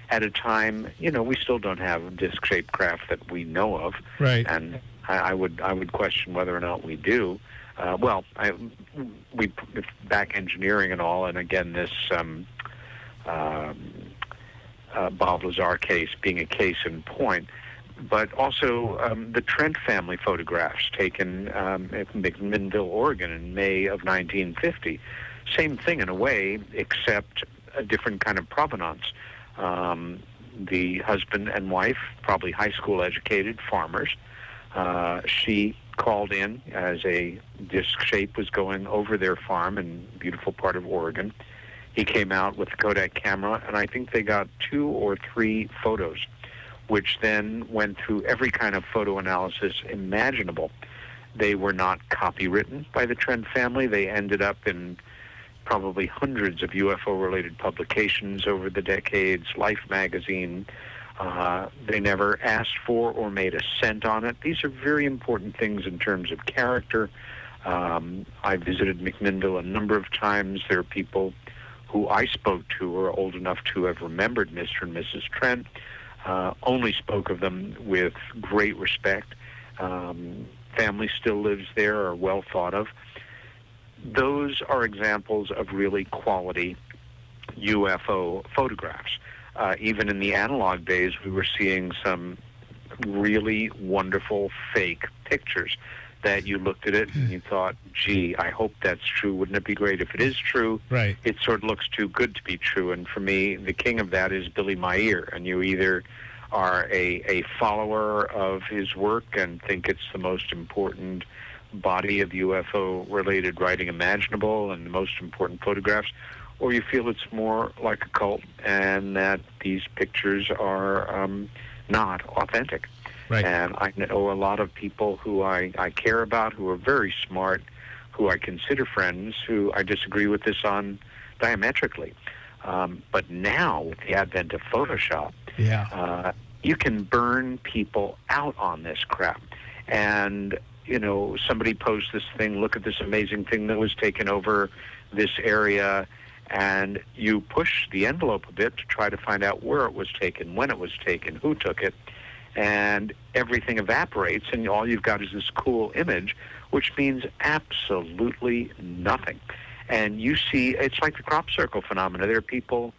at a time, we still don't have disc-shaped craft that we know of. Right. And I would question whether or not we do. We back engineering and all, and again, this Bob Lazar case being a case in point, but also the Trent family photographs taken at McMinnville, Oregon in May of 1950. Same thing in a way, except a different kind of provenance. The husband and wife, probably high school educated farmers. She called in as a disc shape was going over their farm in a beautiful part of Oregon. He came out with a Kodak camera, and I think they got 2 or 3 photos, which then went through every kind of photo analysis imaginable. They were not copywritten by the Trent family. They ended up in probably hundreds of UFO-related publications over the decades, Life magazine. They never asked for or made a cent on it. These are very important things in terms of character. I visited McMinnville a number of times. There are people who I spoke to who are old enough to have remembered Mr. and Mrs. Trent, only spoke of them with great respect. Family still lives there, are well thought of. Those are examples of really quality UFO photographs. Even in the analog days, we were seeing some really wonderful fake pictures that you looked at it and you thought, gee, I hope that's true. Wouldn't it be great if it is true? Right. It sort of looks too good to be true. And for me, the king of that is Billy Meier. And you either are a follower of his work and think it's the most important body of UFO-related writing imaginable and the most important photographs, or you feel it's more like a cult and that these pictures are not authentic. Right. And I know a lot of people who I care about, who are very smart, who I consider friends, who I disagree with this on diametrically. But now, with the advent of Photoshop, you can burn people out on this crap. And, somebody posts this thing, look at this amazing thing that was taken over this area, and you push the envelope a bit to try to find out where it was taken, when it was taken, who took it, and everything evaporates, and all you've got is this cool image, which means absolutely nothing. And you see, it's like the crop circle phenomena. There are people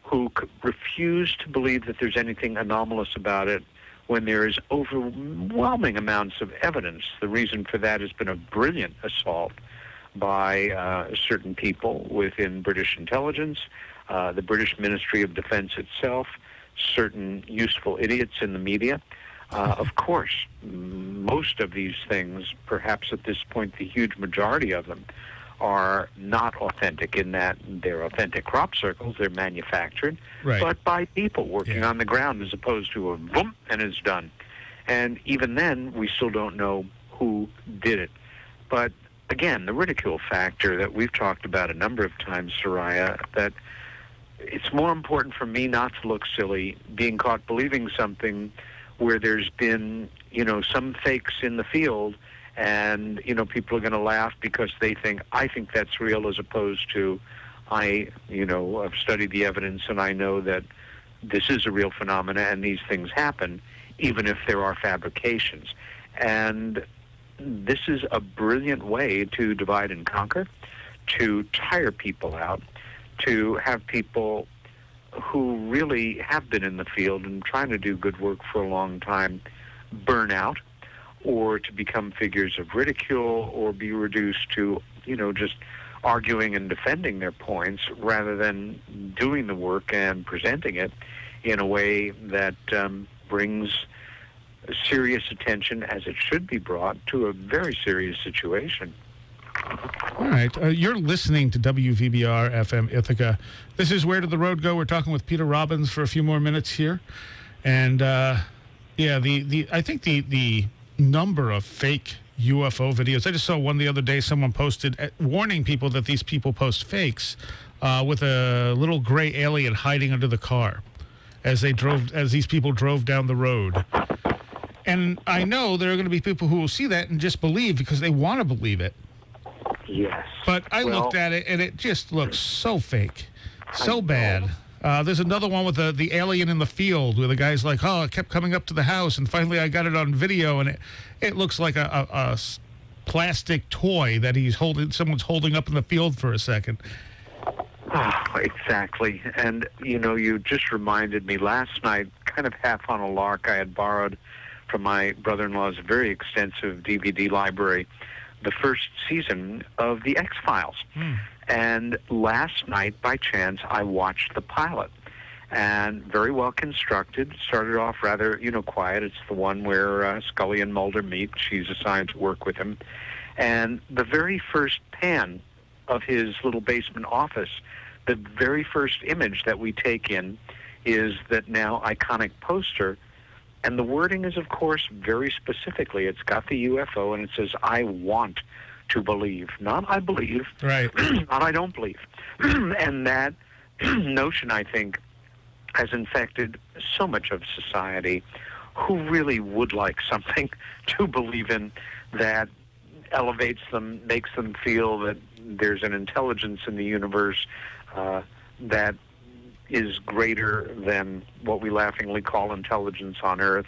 who refuse to believe that there's anything anomalous about it when there is overwhelming amounts of evidence. The reason for that has been a brilliant assault by certain people within British intelligence, the British Ministry of Defense itself, certain useful idiots in the media. Of course, most of these things, perhaps at this point the huge majority of them, are not authentic in that they're authentic crop circles, they're manufactured, but by people working on the ground as opposed to a boom and it's done. And even then, we still don't know who did it. But again, the ridicule factor that we've talked about a number of times, Soraya, that it's more important for me not to look silly being caught believing something where there's been, some fakes in the field and, people are going to laugh because I think that's real, as opposed to I've studied the evidence and I know that this is a real phenomena and these things happen, even if there are fabrications. And this is a brilliant way to divide and conquer, to tire people out, to have people who really have been in the field and trying to do good work for a long time burn out, or to become figures of ridicule, or be reduced to, just arguing and defending their points rather than doing the work and presenting it in a way that brings serious attention, as it should be brought, to a very serious situation. All right. You're listening to WVBR FM Ithaca. This is Where Did the Road Go? We're talking with Peter Robbins for a few more minutes here. And, I think the number of fake UFO videos, I just saw one the other day, someone posted warning people that these people post fakes with a little gray alien hiding under the car as these people drove down the road. And I know there are going to be people who will see that and just believe because they want to believe it. Yes. But I looked at it, and it just looks so fake, so bad. There's another one with the alien in the field where the guy's like, oh, it kept coming up to the house, and finally I got it on video, and it looks like a plastic toy that someone's holding up in the field for a second. Oh, exactly. And, you just reminded me last night, kind of half on a lark, I had borrowed from my brother-in-law's very extensive DVD library the first season of The X-Files. And last night, by chance, I watched the pilot. And very well constructed. Started off rather, quiet. It's the one where Scully and Mulder meet. She's assigned to work with him. And the very first pan of his little basement office, the very first image that we take in is that now iconic poster. And the wording is, of course, very specifically. It's got the UFO, and it says, I want to believe. Not I believe. Right. Not I don't believe. And that notion, I think, has infected so much of society who really would like something to believe in that elevates them, makes them feel that there's an intelligence in the universe that is greater than what we laughingly call intelligence on Earth.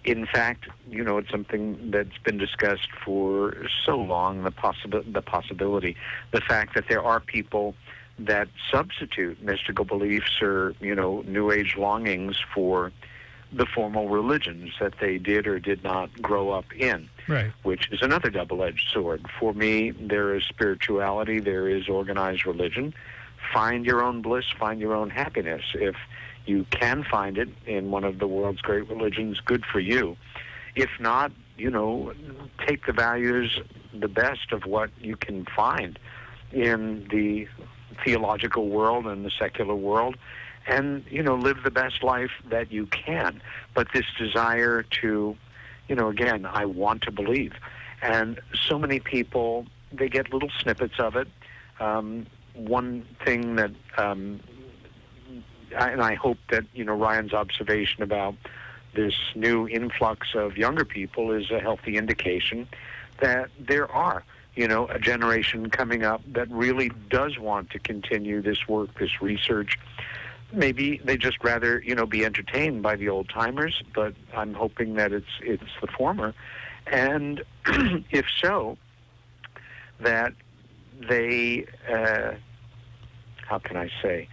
In fact, it's something that's been discussed for so long, the possibility, the fact that there are people that substitute mystical beliefs or, New Age longings for the formal religions that they did or did not grow up in, right? Which is another double-edged sword. For me, there is spirituality, there is organized religion. Find your own bliss, find your own happiness. If you can find it in one of the world's great religions, good for you. If not, take the values, the best of what you can find in the theological world and the secular world, and, live the best life that you can. But this desire to, again, I want to believe. And so many people, they get little snippets of it. One thing that, and I hope that, Ryan's observation about this new influx of younger people is a healthy indication that there are, a generation coming up that really does want to continue this work, this research. Maybe they just rather, be entertained by the old timers, but I'm hoping that it's the former. And if so, that they, how can I say,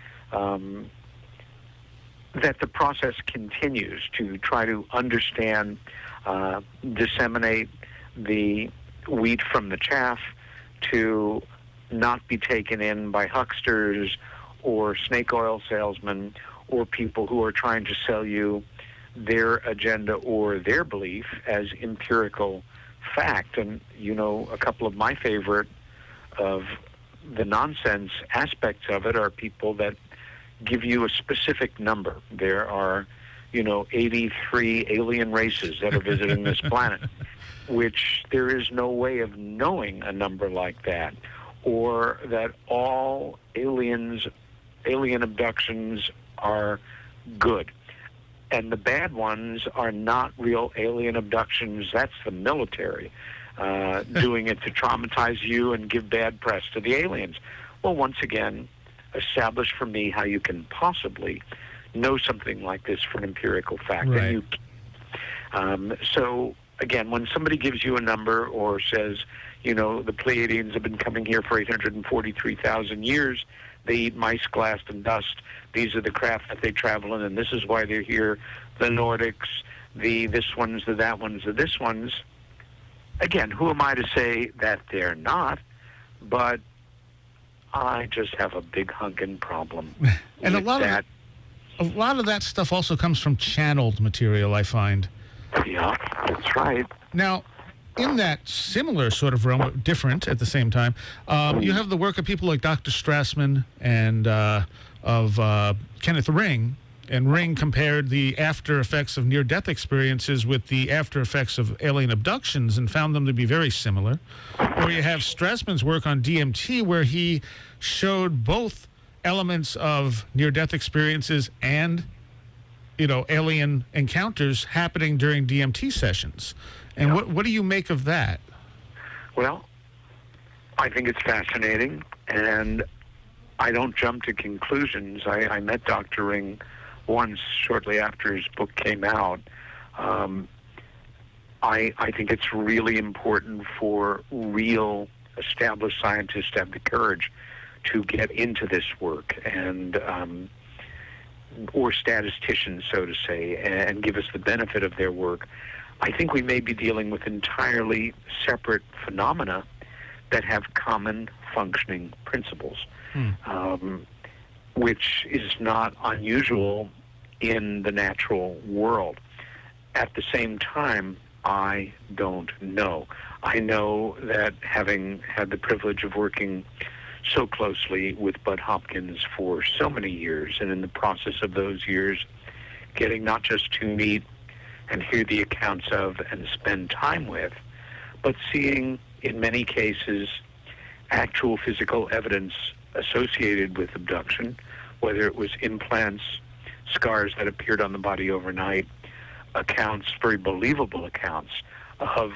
that the process continues to try to understand, disseminate the wheat from the chaff, to not be taken in by hucksters or snake oil salesmen or people who are trying to sell you their agenda or their belief as empirical fact. And, a couple of my favorite of the nonsense aspects of it are people that give you a specific number. There are, 83 alien races that are visiting this planet, which there is no way of knowing a number like that, or that all alien abductions are good. And the bad ones are not real alien abductions. That's the military doing it to traumatize you and give bad press to the aliens. Well, once again, establish for me how you can possibly know something like this for an empirical fact. Right. And so, again, when somebody gives you a number or says, the Pleiadians have been coming here for 843,000 years, they eat mice, glass, and dust. These are the craft that they travel in, and this is why they're here. The Nordics, the this ones, the that ones, the this ones. again, who am I to say that they're not? But I just have a big hunkin' problem And with that. A lot of that stuff also comes from channeled material, I find. Yeah, that's right. Now, in that similar sort of realm, different at the same time, you have the work of people like Dr. Strassman and of Kenneth Ring. And Ring compared the after effects of near-death experiences with the after effects of alien abductions and found them to be very similar. Or you have Strassman's work on DMT, where he showed both elements of near-death experiences and, alien encounters happening during DMT sessions. And what do you make of that? Well, I think it's fascinating, and I don't jump to conclusions. I met Dr. Ring once shortly after his book came out. I think it's really important for real established scientists to have the courage to get into this work, and or statisticians, so to say, and give us the benefit of their work. I think we may be dealing with entirely separate phenomena that have common functioning principles, which is not unusual in the natural world. At the same time, I don't know. I know that having had the privilege of working so closely with Bud Hopkins for so many years, and in the process of those years, getting not just to meet and hear the accounts of and spend time with, but seeing, in many cases, actual physical evidence associated with abduction, whether it was implants, scars that appeared on the body overnight, accounts, very believable accounts of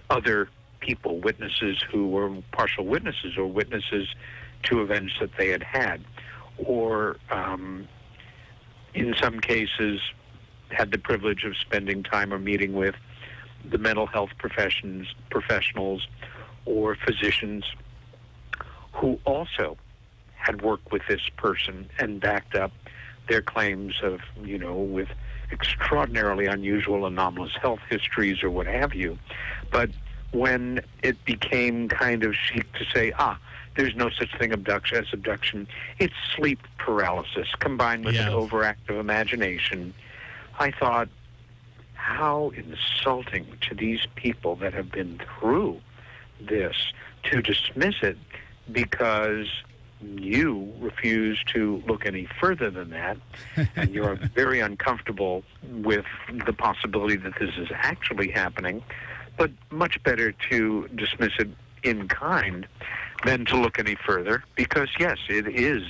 other people, witnesses who were partial witnesses or witnesses to events that they had had, or in some cases had the privilege of spending time or meeting with the mental health professionals or physicians who also had worked with this person and backed up their claims of, with extraordinarily unusual, anomalous health histories or what have you. But when it became kind of chic to say, there's no such thing as abduction, it's sleep paralysis combined with an overactive imagination, I thought, how insulting to these people that have been through this to dismiss it because you refuse to look any further than that, and you're very uncomfortable with the possibility that this is actually happening, but much better to dismiss it in kind than to look any further, because, yes, it is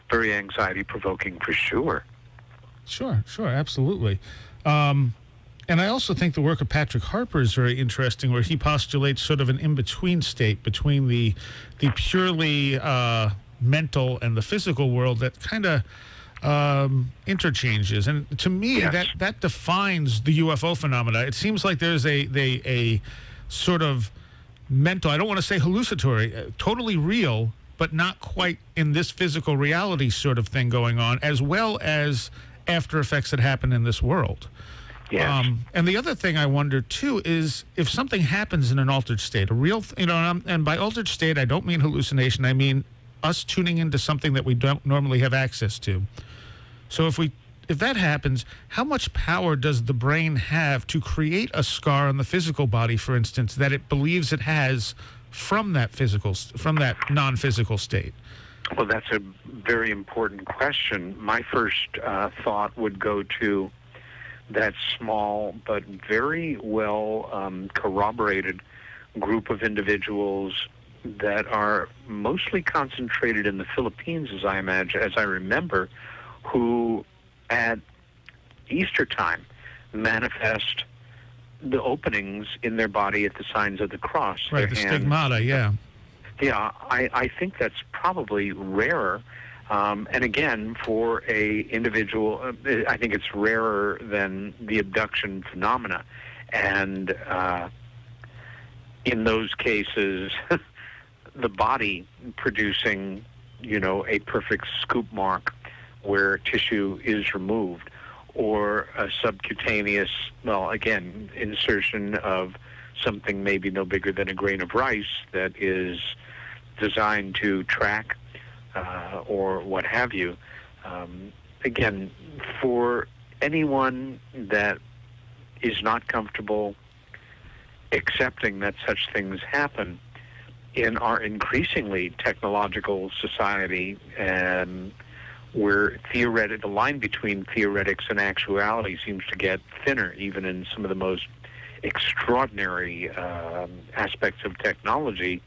very anxiety-provoking for sure. Sure, absolutely. And I also think the work of Patrick Harper is very interesting, where he postulates sort of an in-between state between the purely mental and the physical world that kind of interchanges. And to me, that defines the UFO phenomena. It seems like there's a sort of mental, I don't want to say hallucinatory, totally real, but not quite in this physical reality sort of thing going on, as well as after effects that happen in this world. Yes. And the other thing I wonder, too, is if something happens in an altered state, a real, and by altered state, I don't mean hallucination, I mean us tuning into something that we don't normally have access to. So if that happens, how much power does the brain have to create a scar on the physical body, for instance, that it believes it has from that non-physical state? Well, that's a very important question. My first thought would go to that small but very well corroborated group of individuals that are mostly concentrated in the Philippines, as I remember, who at Easter time manifest the openings in their body at the signs of the cross. Right, the stigmata, yeah. Yeah, I think that's probably rarer. And again, for a individual, I think it's rarer than the abduction phenomena. And in those cases, the body producing, a perfect scoop mark where tissue is removed, or a subcutaneous, insertion of something maybe no bigger than a grain of rice that is designed to track or what have you. Again, for anyone that is not comfortable accepting that such things happen in our increasingly technological society, and where the line between theoretics and actuality seems to get thinner, even in some of the most extraordinary aspects of technology,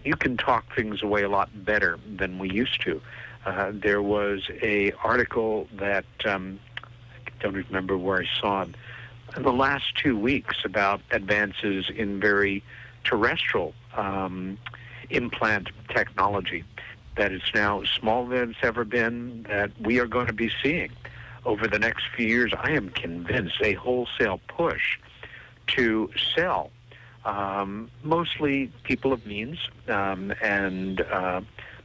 you can talk things away a lot better than we used to. There was an article that I don't remember where I saw it in the last 2 weeks about advances in very terrestrial implant technology that is now smaller than it's ever been, that we are going to be seeing over the next few years. I am convinced a wholesale push to sell mostly people of means and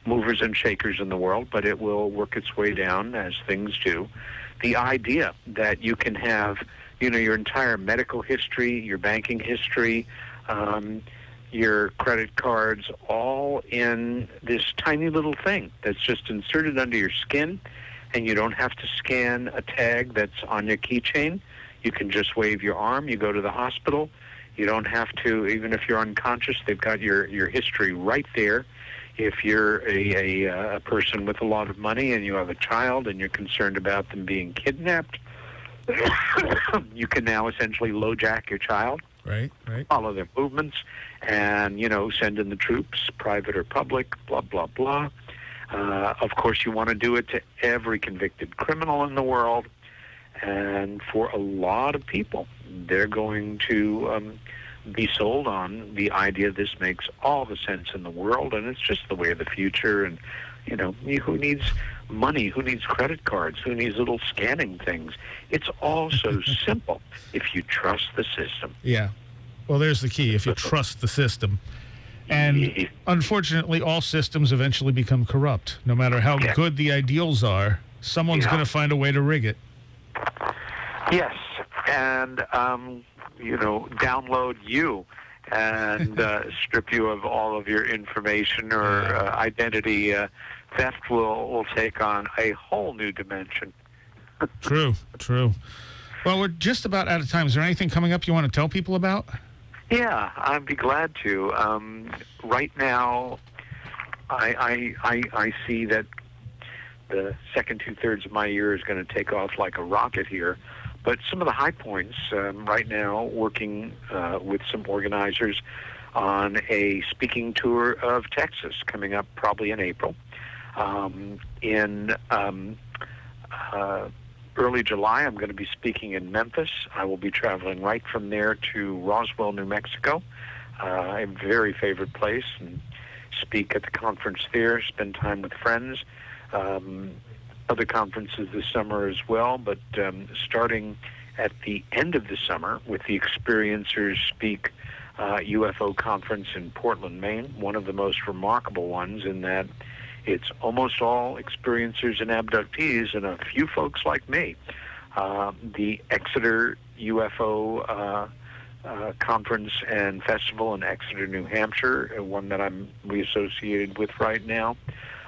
movers and shakers in the world, but it will work its way down as things do. The idea that you can have, your entire medical history, your banking history, your credit cards, all in this tiny little thing that's just inserted under your skin, and you don't have to scan a tag that's on your keychain. You can just wave your arm. You go to the hospital. You don't have to, even if you're unconscious, they've got your history right there. If you're a person with a lot of money and you have a child and you're concerned about them being kidnapped, you can now essentially LoJack your child, right, follow their movements, and, send in the troops, private or public, blah, blah, blah. Of course, you want to do it to every convicted criminal in the world. And for a lot of people, they're going to be sold on the idea this makes all the sense in the world, and it's just the way of the future. And, who needs money? Who needs credit cards? Who needs little scanning things? It's all so simple if you trust the system. Yeah. Well, there's the key, if you trust the system. And unfortunately, all systems eventually become corrupt. No matter how good the ideals are, someone's going to find a way to rig it. Yes, and, download you and strip you of all of your information, or identity theft will take on a whole new dimension. True. Well, we're just about out of time. Is there anything coming up you want to tell people about? Yeah, I'd be glad to. Right now, I see that the second 2/3 of my year is going to take off like a rocket here. But some of the high points right now, working with some organizers on a speaking tour of Texas coming up probably in April. In early July, I'm going to be speaking in Memphis. I will be traveling right from there to Roswell, New Mexico, a very favorite place, and speak at the conference there, spend time with friends. Other conferences this summer as well, but starting at the end of the summer with the Experiencers Speak UFO Conference in Portland, Maine, one of the most remarkable ones in that it's almost all experiencers and abductees and a few folks like me. The Exeter UFO Conference and Festival in Exeter, New Hampshire, one that I'm reassociated with right now.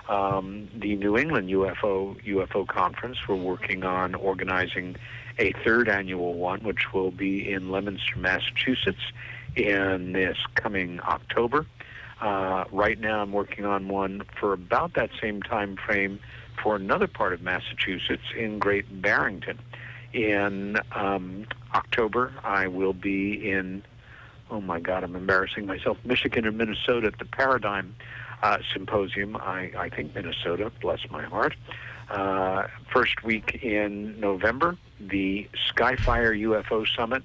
The New England UFO Conference, we're working on organizing a third annual one, which will be in Leominster, Massachusetts in this coming October. Right now I'm working on one for about that same time frame for another part of Massachusetts in Great Barrington. In October, I will be in, oh my God, I'm embarrassing myself, Michigan and Minnesota at the Paradigm Symposium. I think Minnesota, bless my heart. First week in November, the Skyfire UFO Summit.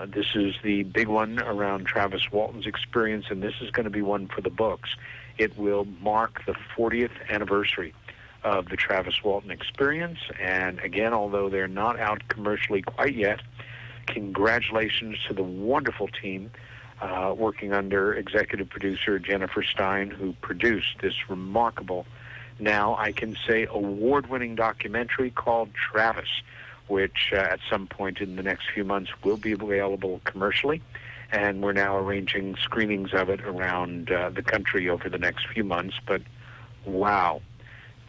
This is the big one around Travis Walton's experience, and this is going to be one for the books. It will mark the 40th anniversary of the Travis Walton experience. And again, although they're not out commercially quite yet, congratulations to the wonderful team working under executive producer Jennifer Stein, who produced this remarkable, now I can say award-winning documentary called Travis, which at some point in the next few months will be available commercially. And we're now arranging screenings of it around the country over the next few months. But wow,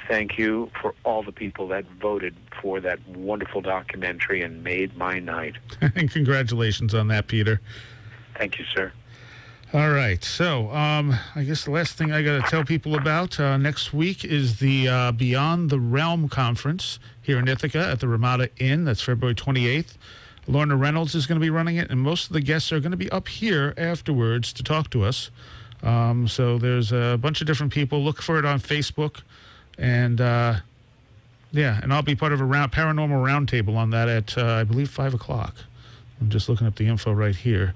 thank you for all the people that voted for that wonderful documentary and made my night. And congratulations on that, Peter. Thank you, sir. All right. So I guess the last thing I got to tell people about next week is the Beyond the Realm conference here in Ithaca at the Ramada Inn. That's February 28th. Lorna Reynolds is going to be running it, and most of the guests are going to be up here afterwards to talk to us. So there's a bunch of different people. Look for it on Facebook. And, and I'll be part of a paranormal roundtable on that at, I believe, 5 o'clock. I'm just looking up the info right here.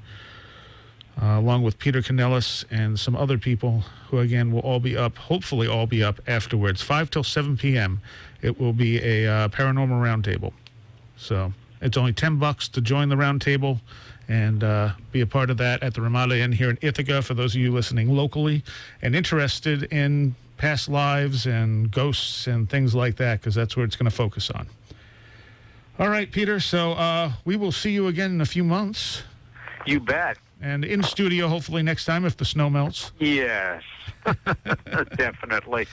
Along with Peter Canellis and some other people who, again, will all be up, hopefully all be up afterwards. 5 till 7 p.m. It will be a paranormal roundtable. So it's only $10 to join the roundtable and be a part of that at the Ramada Inn here in Ithaca for those of you listening locally and interested in past lives and ghosts and things like that, because that's where it's going to focus on. All right, Peter, so we will see you again in a few months. You bet. And in studio, hopefully next time if the snow melts. Yes, definitely.